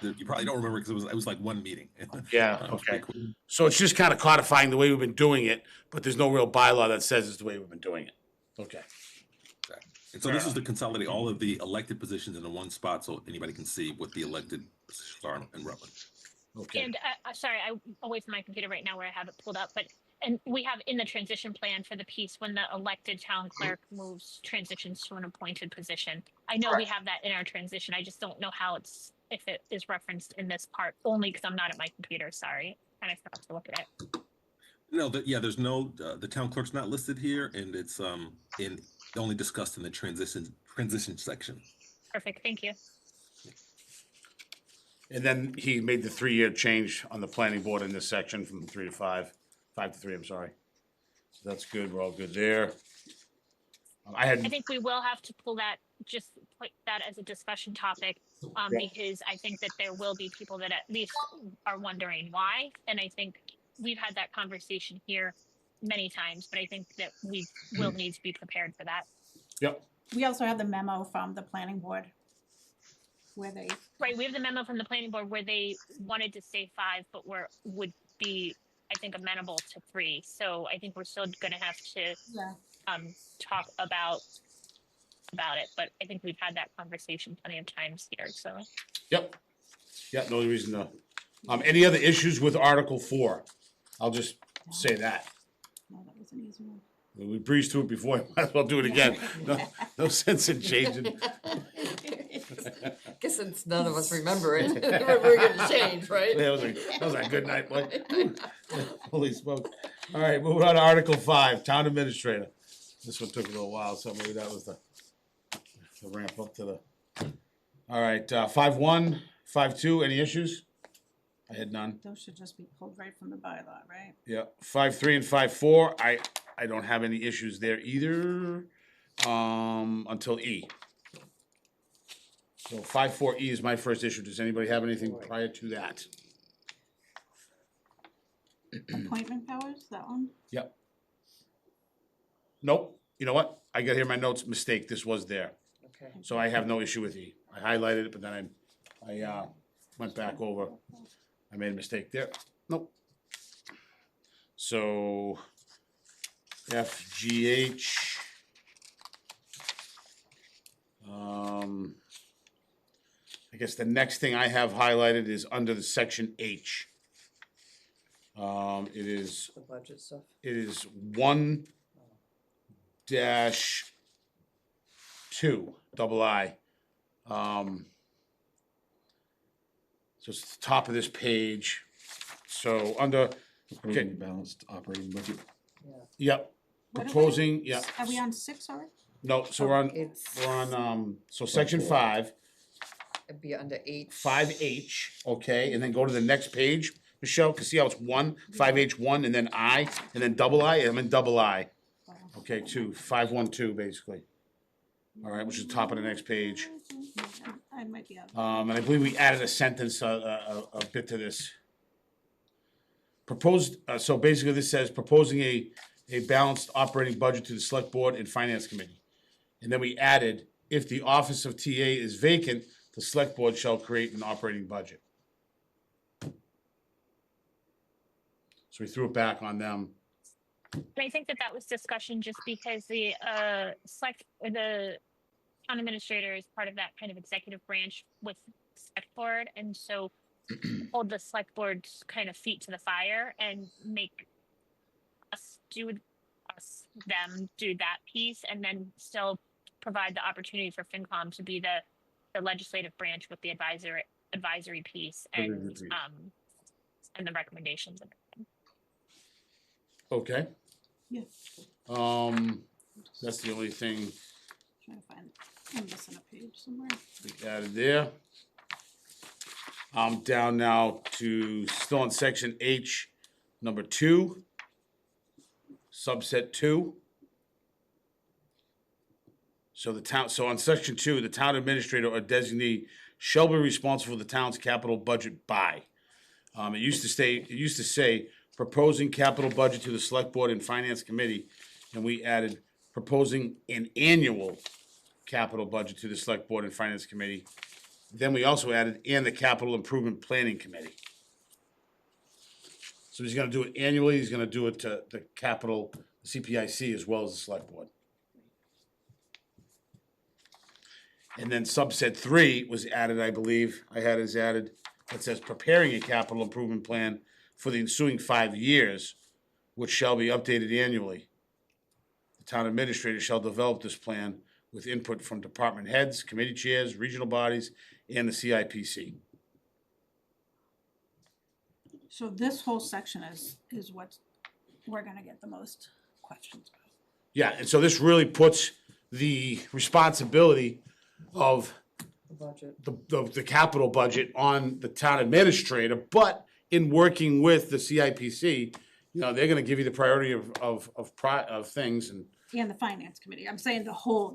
you probably don't remember because it was like one meeting. Yeah, It was pretty okay. quick. So it's just kind of codifying the way we've been doing it, but there's no real bylaw that says it's the way we've been doing it. Okay. And so this is to consolidate all of the elected positions into one spot so anybody can see what the elected positions are in Rutland. Okay. And sorry, I'm away from my computer right now where I have it pulled up, and we have in the transition plan for the piece when the elected town clerk transitions to an appointed position. I know we have that in our transition. I just don't know if it is referenced in this part, only because I'm not at my computer, sorry. And I forgot to look at it. No, there's no, the town clerk's not listed here, and it's only discussed in the transition section. Perfect, thank you. And then he made the 3-year change on the planning board in this section from 3 to 5, 5 to 3, I'm sorry. So that's good, we're all good there. I think we will have to put that as a discussion topic, because I think that there will be people that at least are wondering why. And I think we've had that conversation here many times, but I think that we will need to be prepared for that. Yep, We also have the memo from the planning board where they, Right, we have the memo from the planning board where they wanted to say 5, but would be, I think, amenable to 3. So I think we're still gonna have to yeah, talk about it, but I think we've had that conversation plenty of times here, so. yep. Yeah, no reason to. Any other issues with Article 4? I'll just say that. no, that was an easy one. We breezed through it before, might as well do it again. No sense in changing. Guess since none of us remember it, we're gonna change, right? That was a good night, boy. Holy smoke. All right, moving on to Article 5, Town Administrator. This one took a little while, so maybe that was the ramp up to the. All right, 5-1, 5-2, any issues? I had none. Those should just be pulled right from the bylaw, right? Yeah, 5-3 and 5-4, I don't have any issues there either, until E. So 5-4E is my first issue. Does anybody have anything prior to that? Appointment powers, that one? Yep. Nope, you know what? I got here my notes, mistake, this was there. Okay. So I have no issue with E. I highlighted it, but then I went back over. I made a mistake there. Nope. So F, G, H. I guess the next thing I have highlighted is under the section H. It is The budget stuff. 1-2, double I. So it's the top of this page. So under, Approving balanced operating budget. yep, What are we proposing, on? yeah, Are we on 6 already? no, so It's, we're on, so section 5, it'd be under H. 5H, okay, and then go to the next page, Michelle, cause see how it's 5H1, and then I, and then double I, I'm in double I. Okay, 512 basically. All right, which is top of the next page. I might be out. And I believe we added a sentence, a bit to this. Proposed, so basically this says proposing a balanced operating budget to the select board and finance committee. And then we added, if the office of TA is vacant, the select board shall create an operating budget. So we threw it back on them. And I think that was discussion just because the town administrator is part of that kind of executive branch with select board, and so hold the select board's kind of feet to the fire and make them do that piece, and then still provide the opportunity for FinCom to be the legislative branch with the advisory piece and the recommendations. Okay. Yeah. That's the only thing Trying to find, I'm missing a page somewhere. we added there. I'm down now to, still on section H, Number 2, subset 2. So on section 2, the town administrator or designee shall be responsible for the town's capital budget by. It used to say proposing capital budget to the select board and finance committee, and we added proposing an annual capital budget to the select board and finance committee. Then we also added and the capital improvement planning committee. So he's gonna do it annually, he's gonna do it to the capital CPIC as well as the select board. And then subset 3 was added, I believe, I had as added, that says preparing a capital improvement plan for the ensuing 5 years, which shall be updated annually. The town administrator shall develop this plan with input from department heads, committee chairs, regional bodies, and the CIPC. So this whole section is what we're gonna get the most questions about. Yeah, and so this really puts the responsibility of The budget. the capital budget on the town administrator, but in working with the CIPC, you know, they're gonna give you the priority of things, and And the finance committee, I'm saying this whole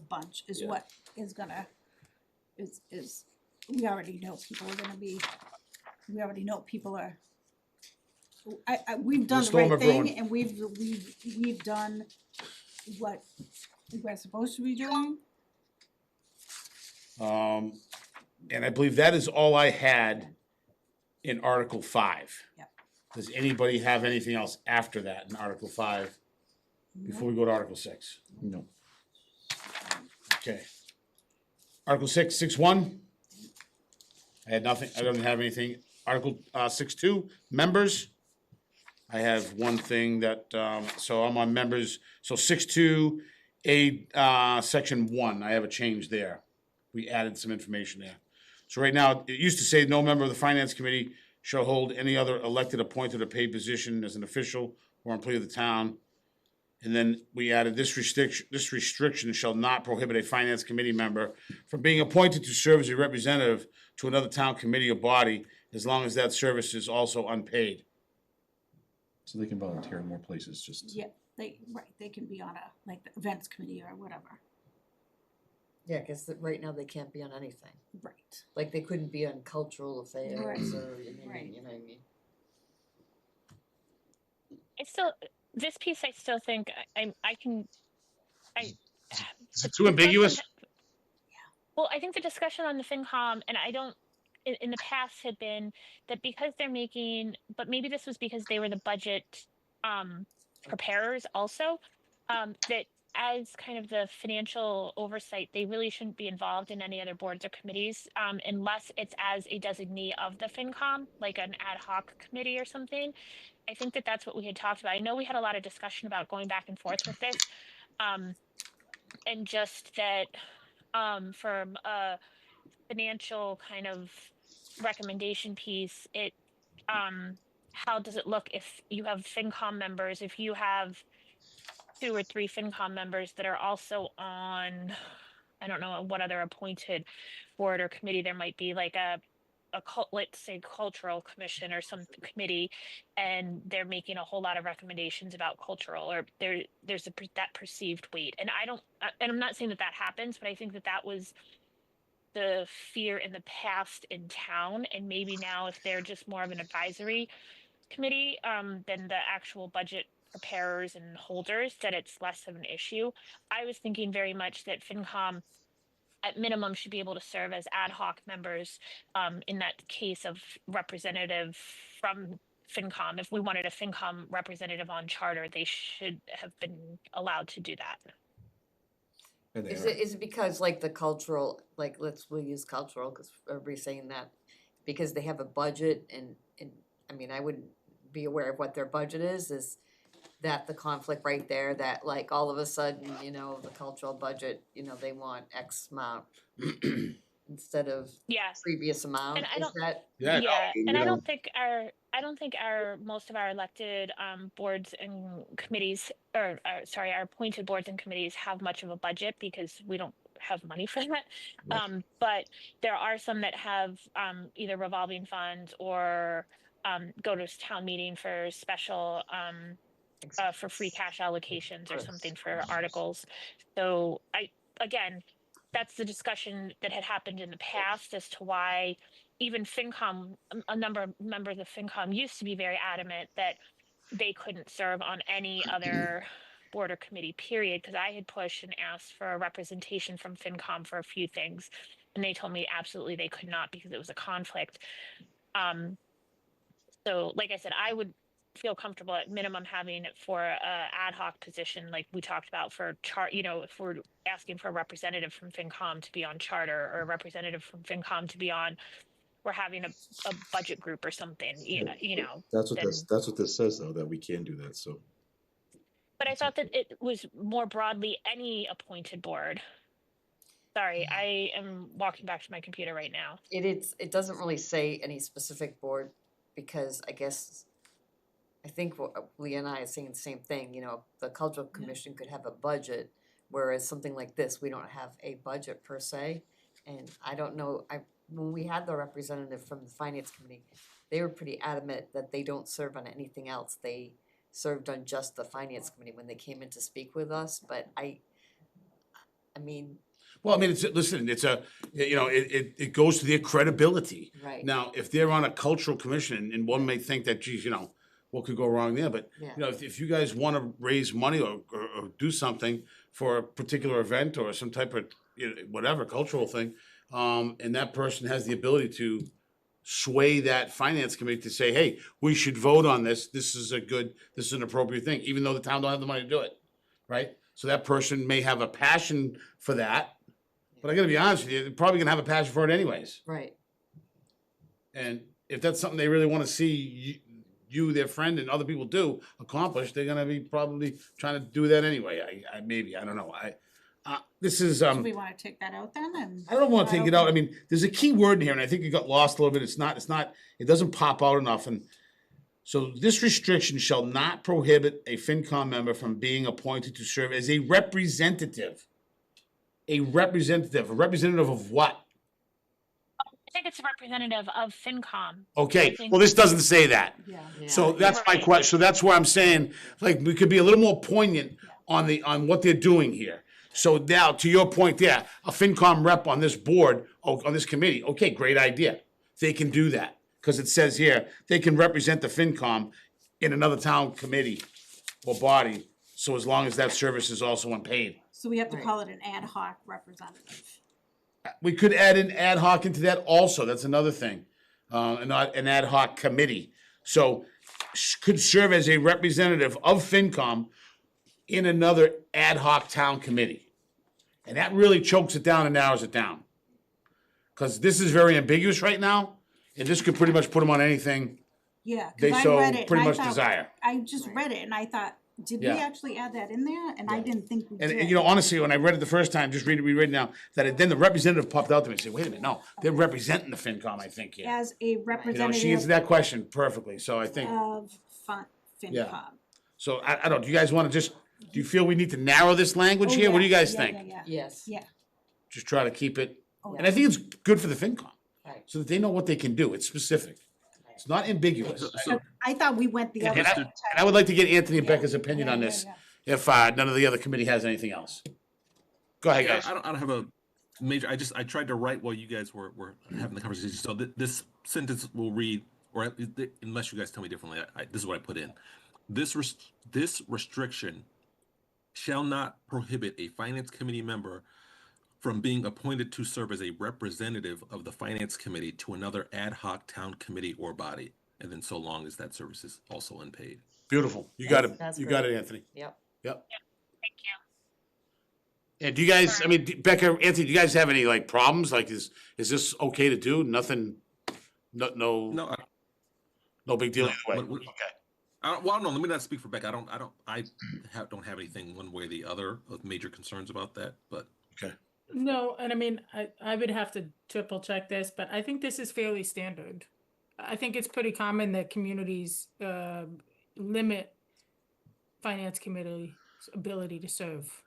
bunch is Yeah. what is gonna, is, we already know people are gonna be, we already know people are. We've done the Storm right everyone. thing, and we've done what we're supposed to be doing. and I believe that is all I had in Article 5. Yep. Does anybody have anything else after that in Article 5, before we go to Article 6? No. Okay. Article 6, 6.1. I had nothing, I don't have anything. Article 6.2, members. I have one thing that, so I'm on members, so 6.2, section 1, I have a change there. We added some information there. So right now, it used to say no member of the finance committee shall hold any other elected, appointed, or paid position as an official or employee of the town. And then we added this restriction shall not prohibit a finance committee member from being appointed to serve as a representative to another town committee or body, as long as that service is also unpaid. So they can volunteer in more places, just. Yeah, they can be on a, like, the events committee or whatever, Yeah, cause right now they can't be on anything, right. like they couldn't be on cultural affairs Right. or, Right. you know what I mean? This piece, I still think I can. Is it too ambiguous? Well, I think the discussion on the FinCom, and I don't, in the past had been that because they're making, but maybe this was because they were the budget preparers also, that as kind of the financial oversight, they really shouldn't be involved in any other boards or committees unless it's as a designee of the FinCom, like an ad hoc committee or something. I think that that's what we had talked about. I know we had a lot of discussion about going back and forth with this, and just that from a financial kind of recommendation piece, it how does it look if you have FinCom members, if you have 2 or 3 FinCom members that are also on, I don't know what other appointed board or committee there might be, like let's say cultural commission or some committee, and they're making a whole lot of recommendations about cultural, or there's that perceived weight. And I'm not saying that happens, but I think that was the fear in the past in town, and maybe now if they're just more of an advisory committee than the actual budget preparers and holders, that it's less of an issue. I was thinking very much that FinCom at minimum should be able to serve as ad hoc members in that case of representative from FinCom. If we wanted a FinCom representative on charter, they should have been allowed to do that. And they Is are. it because like the cultural, like we'll use cultural, cause everybody's saying that, because they have a budget and I mean, I wouldn't be aware of what their budget is that the conflict right there, that like all of a sudden, you know, the cultural budget, you know, they want X amount instead of Yeah. previous amount, And I is don't- that? Yeah, you and I know. don't think our most of our elected boards and committees, or sorry, our appointed boards and committees have much of a budget because we don't have money for that. Right. But there are some that have either revolving funds or go to town meeting for special, for free cash allocations or something for articles. So again, that's the discussion that had happened in the past as to why even FinCom, a number of members of FinCom used to be very adamant that they couldn't serve on any other board or committee, period, because I had pushed and asked for a representation from FinCom for a few things. And they told me absolutely they could not because it was a conflict. So like I said, I would feel comfortable at minimum having it for a ad hoc position, like we talked about for if we're asking for a representative from FinCom to be on charter or a representative from FinCom to be on, we're having a budget group or something, That's what then- that's what this says though, that we can do that, so. But I thought that it was more broadly any appointed board. Sorry, I am walking back to my computer right now. It doesn't really say any specific board, because I think Leah and I are saying the same thing, the cultural commission could have a budget, whereas something like this, we don't have a budget per se. And I don't know, when we had the representative from the finance committee, they were pretty adamant that they don't serve on anything else. They served on just the finance committee when they came in to speak with us, but I mean, Well, I mean, it goes to their credibility. right. Now, if they're on a cultural commission, and one may think that, geez, what could go wrong there? But, Yeah. if you guys want to raise money or do something for a particular event or some type of, whatever, cultural thing, and that person has the ability to sway that finance committee to say, hey, we should vote on this. This is an appropriate thing, even though the town don't have the money to do it, right? So that person may have a passion for that, but I gotta be honest with you, they're probably gonna have a passion for it anyways. Right. And if that's something they really wanna see you, their friend, and other people do accomplish, they're gonna be probably trying to do that anyway. I don't know. This is, Do we wanna take that out then and? I don't wanna take it out. I mean, there's a key word in here, and I think it got lost a little bit. It doesn't pop out enough. And so this restriction shall not prohibit a FinCom member from being appointed to serve as a representative. A representative of what? I think it's a representative of FinCom. Okay, I think- well, this doesn't say that. Yeah. So Yeah. that's my Right. question. So that's where I'm saying, like, we could be a little more poignant on what they're doing here. So now, to your point there, a FinCom rep on this board, on this committee, okay, great idea. They can do that, because it says here, they can represent the FinCom in another town committee or body, so as long as that service is also unpaid. So we have to Right. call it an ad hoc representative. We could add an ad hoc into that also, that's another thing, an ad hoc committee. So, could serve as a representative of FinCom in another ad hoc town committee. And that really chokes it down and narrows it down. Cause this is very ambiguous right now, and this could pretty much put them on anything Yeah, they cause I so read it pretty and I much thought, desire. I just read it and I thought, did we Yeah. actually add that in there? And I didn't think we did. And honestly, when I read it the first time, just reread it now, then the representative popped out to me and said, wait a minute, no, they're representing the FinCom, I think, here. As a She answered representative that question perfectly, so I think, of Yeah. FinCom. so I don't, do you guys wanna do you feel we need to narrow this language Oh, here? What do you yeah, guys yeah, think? Yeah, yeah, Yes. yeah. Just try to keep it, Oh, and I think it's good for the FinCom, Right. so that they know what they can do, it's specific. It's not ambiguous. So, I thought we went the And other. and I would like to get Anthony and Becca's opinion Yeah, on yeah, this, yeah. if none of the other committee has anything else. Go ahead, yeah, guys. I don't have a major. I tried to write while you guys were having the conversation. So this sentence will read, or unless you guys tell me differently, this is what I put in. This restriction shall not prohibit a finance committee member from being appointed to serve as a representative of the finance committee to another ad hoc town committee or body, and then so long as that service is also unpaid. Beautiful, you got it, That's you got great. it, Anthony. Yep. Yep. Thank you. And do you guys, I mean, Becca, Anthony, do you guys have any like problems? Like, is this okay to do? Nothing, no No, big deal No, either way? what- Okay. well, no. Let me not speak for Beck. I don't have anything one way or the other of major concerns about that. But Okay. No, and I mean, I would have to triple check this, but I think this is fairly standard. I think it's pretty common that communities limit finance committee's ability to serve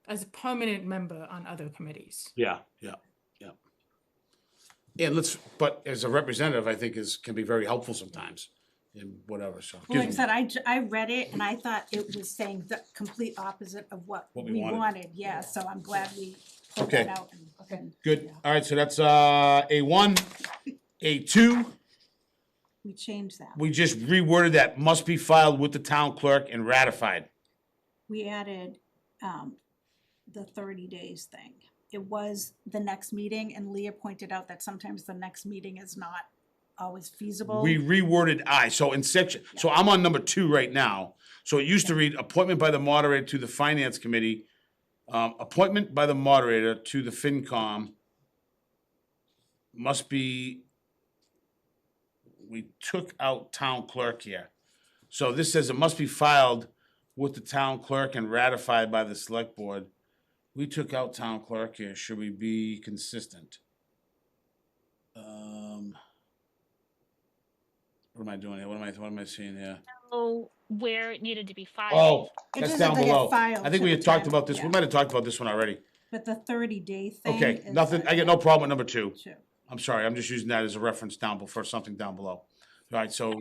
as a permanent member on other committees. Yeah. but as a representative, I think can be very helpful sometimes in whatever, so. Well, like I gives me- said, I read it and I thought it was saying the complete opposite of what What we we wanted. wanted, yeah, so I'm glad we pulled Okay. that out and Good, all right, so that's, A1, A2, we changed that. we just reworded that, must be filed with the town clerk and ratified. We added, the 30 days thing. It was the next meeting, and Leah pointed out that sometimes the next meeting is not always feasible. We reworded I, so in section, so I'm on number 2 right now. So it used to read, appointment by the moderator to the finance committee, appointment by the moderator to the FinCom must be, we took out town clerk here. So this says it must be filed with the town clerk and ratified by the select board. We took out town clerk here, should we be consistent? What am I doing here? What am I seeing here? So where it needed to be filed. Oh, It that's just down said they get below. filed I think to we the had talked town, about this, we yeah. might have talked about this one already. But the 30-day thing Okay, is. nothing, I got no problem with number 2. Sure. I'm sorry, I'm just using that as a reference down for something down below. All right, so,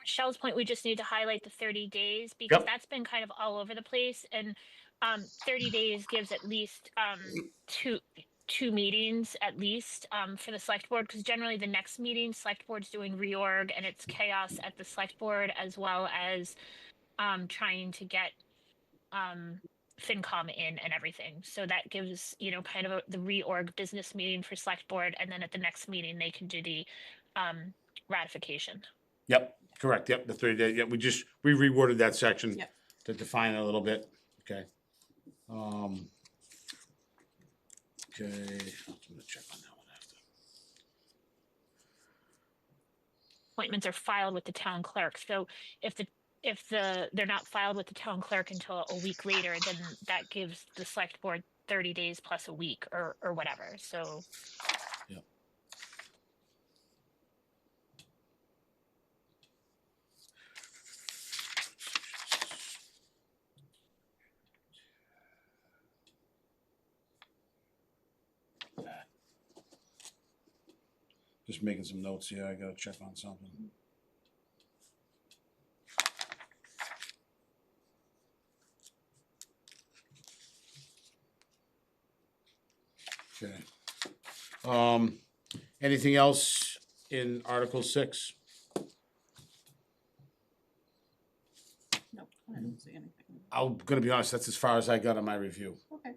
Michelle's point, we just need to highlight the 30 days because Yep. that's been kind of all over the place. And 30 days gives at least two meetings at least for the select board, because generally the next meeting, select board's doing reorg and it's chaos at the select board, as well as trying to get FinCom in and everything. So that gives, kind of the reorg business meeting for select board, and then at the next meeting they can do the ratification. yep, correct, yep, the 30 day, yeah, we reworded that section Yep. to define it a little bit, okay. Okay, I'm gonna check on that one after. Appointments are filed with the town clerk. So if they're not filed with the town clerk until a week later, then that gives the select board 30 days plus a week or whatever. So Yep. Just making some notes here, I gotta check on something. Okay. Anything else in Article 6? No, I don't see anything. I'm gonna be honest, that's as far as I got on my review. Okay.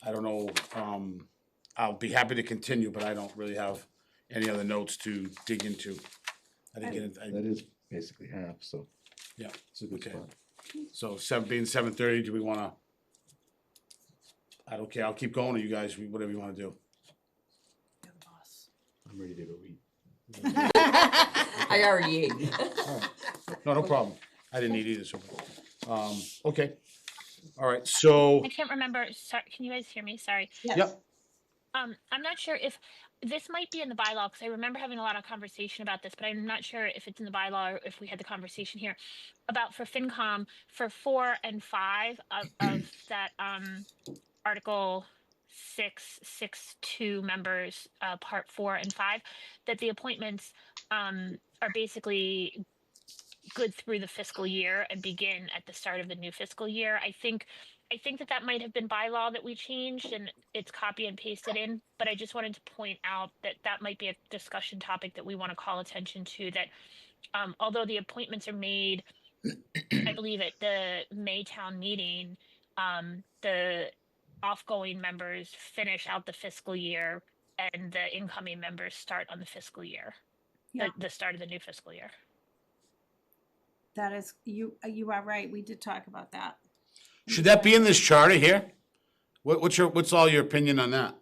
I don't know, I'll be happy to continue, but I don't really have any other notes to dig into. I didn't get it, That is basically half, so yeah, it's a good Okay. spot. so being 7:30, do we wanna? I don't care, I'll keep going, or you guys, whatever you wanna do. You're the boss. I'm ready to go eat. I already ate. No problem, I didn't need either, so, okay. All right, so, I can't remember. Sorry, can you guys hear me? Sorry. yep, I'm not sure if this might be in the bylaw, because I remember having a lot of conversation about this, but I'm not sure if it's in the bylaw or if we had the conversation here about for FinCom for 4 and 5 of that Article 662 members, Part 4 and 5, that the appointments are basically good through the fiscal year and begin at the start of the new fiscal year. I think that might have been bylaw that we changed and it's copy and pasted in, but I just wanted to point out that might be a discussion topic that we want to call attention to, that although the appointments are made, I believe at the May town meeting, the outgoing members finish out the fiscal year and the incoming members start on the fiscal year, Yeah. the start of the new fiscal year. That is, you are right, we did talk about that. should that be in this charter here? What's all your opinion on that?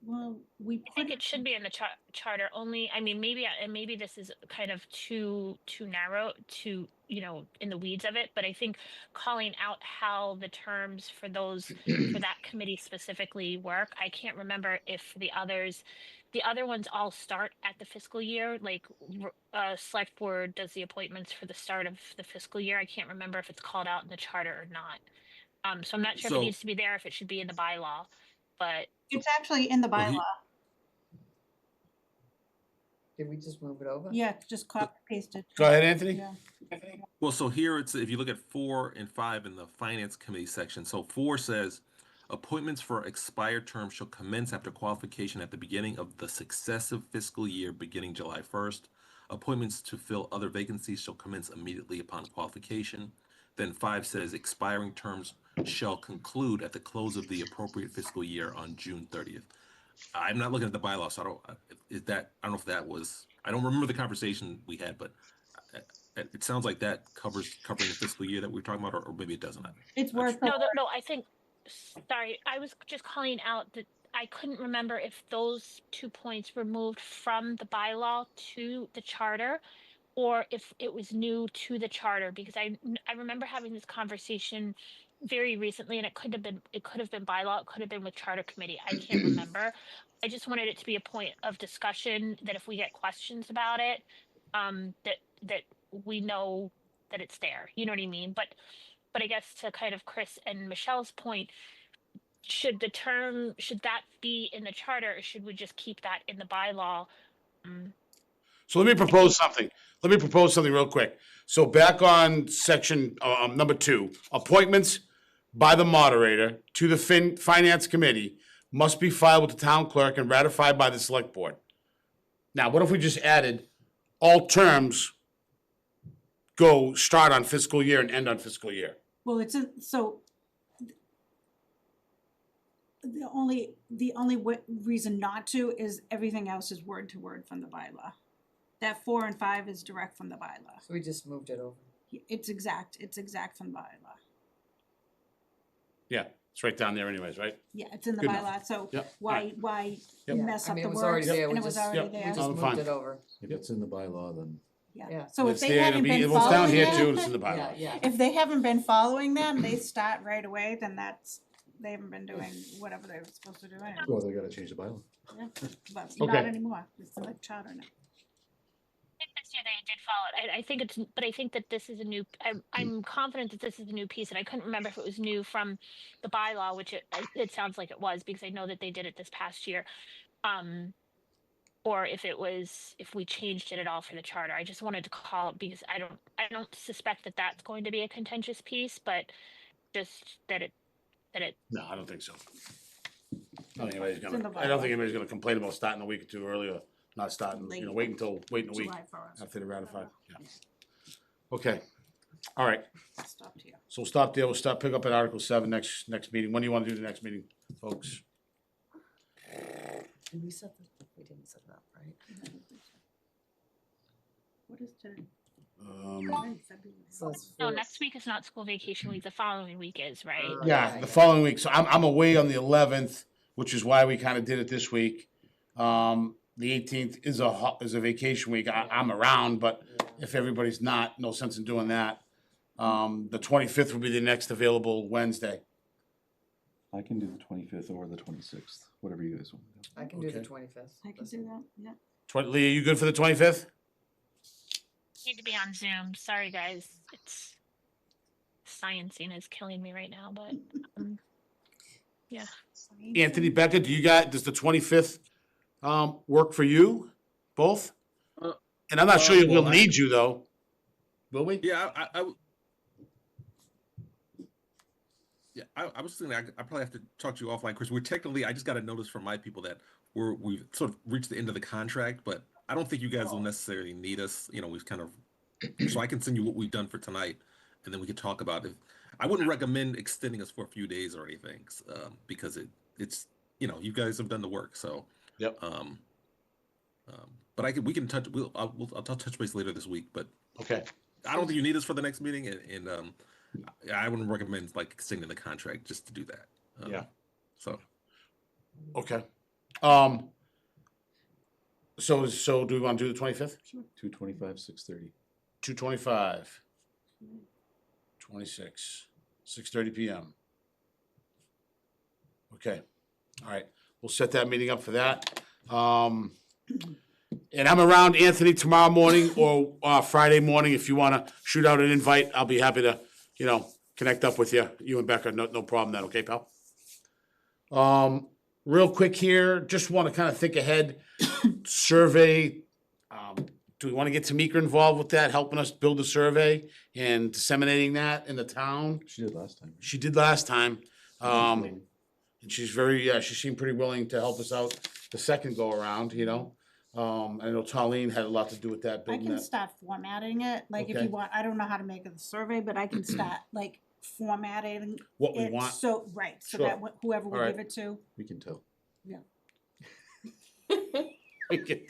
Well, we I put think it should be in the charter only. I mean, maybe this is kind of too narrow to, in the weeds of it, but I think calling out how the terms for those for that committee specifically work. I can't remember if the other ones all start at the fiscal year, like select board does the appointments for the start of the fiscal year. I can't remember if it's called out in the charter or not. So I'm not sure if So- it needs to be there, if it should be in the bylaw, but It's actually in the Well, bylaw. Did we just move it over? Yeah, just copy paste it. Go ahead, Anthony. Yeah. Well, so here it's, if you look at 4 and 5 in the finance committee section, so 4 says appointments for expired terms shall commence after qualification at the beginning of the successive fiscal year beginning July 1st. Appointments to fill other vacancies shall commence immediately upon qualification. Then 5 says expiring terms shall conclude at the close of the appropriate fiscal year on June 30th. I'm not looking at the bylaws, so I don't know if that was, I don't remember the conversation we had, but it sounds like that covering the fiscal year that we're talking about, or maybe it doesn't. It's worth No, no, I think, sorry, I was just calling out that I couldn't remember if those 2 points were moved from the bylaw to the charter, or if it was new to the charter, because I remember having this conversation very recently, and it could have been bylaw, it could have been with charter committee. I can't remember. I just wanted it to be a point of discussion, that if we get questions about it, that we know that it's there. You know what I mean? But I guess to kind of Chris and Michelle's point, should that be in the charter, or should we just keep that in the bylaw? So let me propose something. Let me propose something real quick. So back on section, number 2, appointments by the moderator to the finance committee must be filed with the town clerk and ratified by the select board. Now, what if we just added all terms start on fiscal year and end on fiscal year? Well, so the only reason not to is everything else is word to word from the bylaw. That 4 and 5 is direct from the bylaw. So we just moved it over. It's exact from the bylaw. Yeah, it's right down there anyways, right? Yeah, it's in the Good enough. bylaw, so Yep. why Yep. mess I up mean, the it was already words, there. and We it was just- already Yep. We there. just Oh, moved fine. it over. If it's in the bylaw, then Yeah, so if It's they there, haven't been it's down following here too, it's in the it, Yeah, bylaw. yeah. if they haven't been following them, they start right away, then they haven't been doing whatever they were supposed to do anyway. well, they gotta change the bylaw. But Okay. not anymore, it's in the charter now. I think this year they did follow it. I think it's, but I think that this is a new, I'm confident that this is a new piece, and I couldn't remember if it was new from the bylaw, which it sounds like it was, because I know that they did it this past year. Or if we changed it at all for the charter. I just wanted to call it, because I don't suspect that that's going to be a contentious piece, but just that it, No, I don't think so. I don't think anybody's It's in gonna, the I don't bylaw. think anybody's gonna complain about starting a week or 2 early, or not starting, waiting a week July 1st. after they ratify. Yeah. Okay, all right, Stopped here. so we'll stop there. We'll pick up at Article 7 next meeting. When do you wanna do the next meeting, folks? Did we set this? We didn't set it up, right? What is today? Um, February. So it's no, first. next week is not school vacation week. The following week is, right? Yeah, the following week, so I'm away on the 11th, which is why we kinda did it this week. The 18th is a vacation week. I'm around, but if everybody's not, no sense in doing that. The 25th will be the next available Wednesday. I can do the 25th or the 26th, whatever you guys want to do. I can do the Okay. 25th. I can do that, yeah. Lee, are you good for the 25th? Need to be on Zoom. Sorry, guys. It's sciencing is killing me right now, but yeah. Anthony, Becca, does the 25th work for you, both? And I'm not sure we'll need you, though. Will we? Yeah, I was thinking I probably have to talk to you offline, Chris. I just got a notice from my people that we've sort of reached the end of the contract, but I don't think you guys will necessarily need us. We've kind of, so I can send you what we've done for tonight, and then we can talk about it. I wouldn't recommend extending us for a few days or anything, because it's you guys have done the work. So Yep. But we can touch. I'll touch base later this week, but Okay. I don't think you need us for the next meeting, and I wouldn't recommend extending the contract just to do that. Yeah. So Okay. So do we want to do the 25th? 2:25, 6:30. 2:25. 26. 6:30 p.m. Okay. All right. We'll set that meeting up for that. And I'm around, Anthony, tomorrow morning or Friday morning. If you want to shoot out an invite, I'll be happy to, connect up with you. You and Becca, no problem. That okay, pal? Real quick here, just want to kind of think ahead. Survey do we wanna get Tamika involved with that, helping us build a survey and disseminating that in the town? She did last time. She did last time, and Willing. she's very, she seemed pretty willing to help us out the second go around, you know? I know Tarlene had a lot to do with that, I building can that. start formatting it, like if Okay. you want, I don't know how to make a survey, but I can start like formatting What we it, want. so, right, so Sure. that whoever we Alright. give it to. We can tell. We can-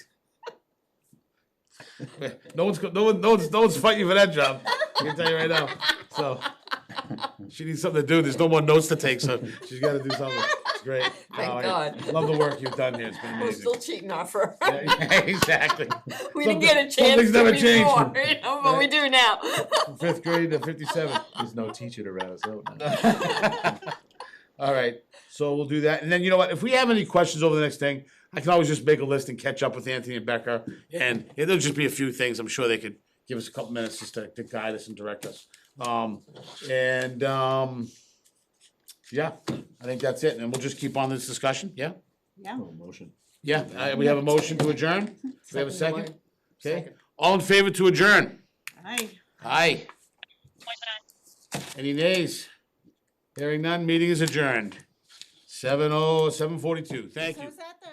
No one's fighting for that job. I can tell you right now. So she needs something to do. There's no more notes to take, so she's got to do something. It's great. Thank Oh, I God. Love the work you've done here. It's been We're amazing. still cheating off her. Yeah, exactly. We didn't Something- get a chance something's to never read changed. more, you know, but we do now. From 5th grade to 57. There's no teacher to rat us out now. All right, so we'll do that. And then you know what? If we have any questions over the next thing, I can always just make a list and catch up with Anthony and Becca. And it'll just be a few things. I'm sure they could give us a couple minutes just to guide us and direct us. Yeah, I think that's it. And we'll just keep on this discussion. Yeah? Yeah. Oh, motion. Yeah, we have a motion to adjourn. Do we have a second? Okay. Second. All in favor to adjourn? Aye. Aye. Any nays? Hearing none, meeting is adjourned. 7:42. Thank So you. is that the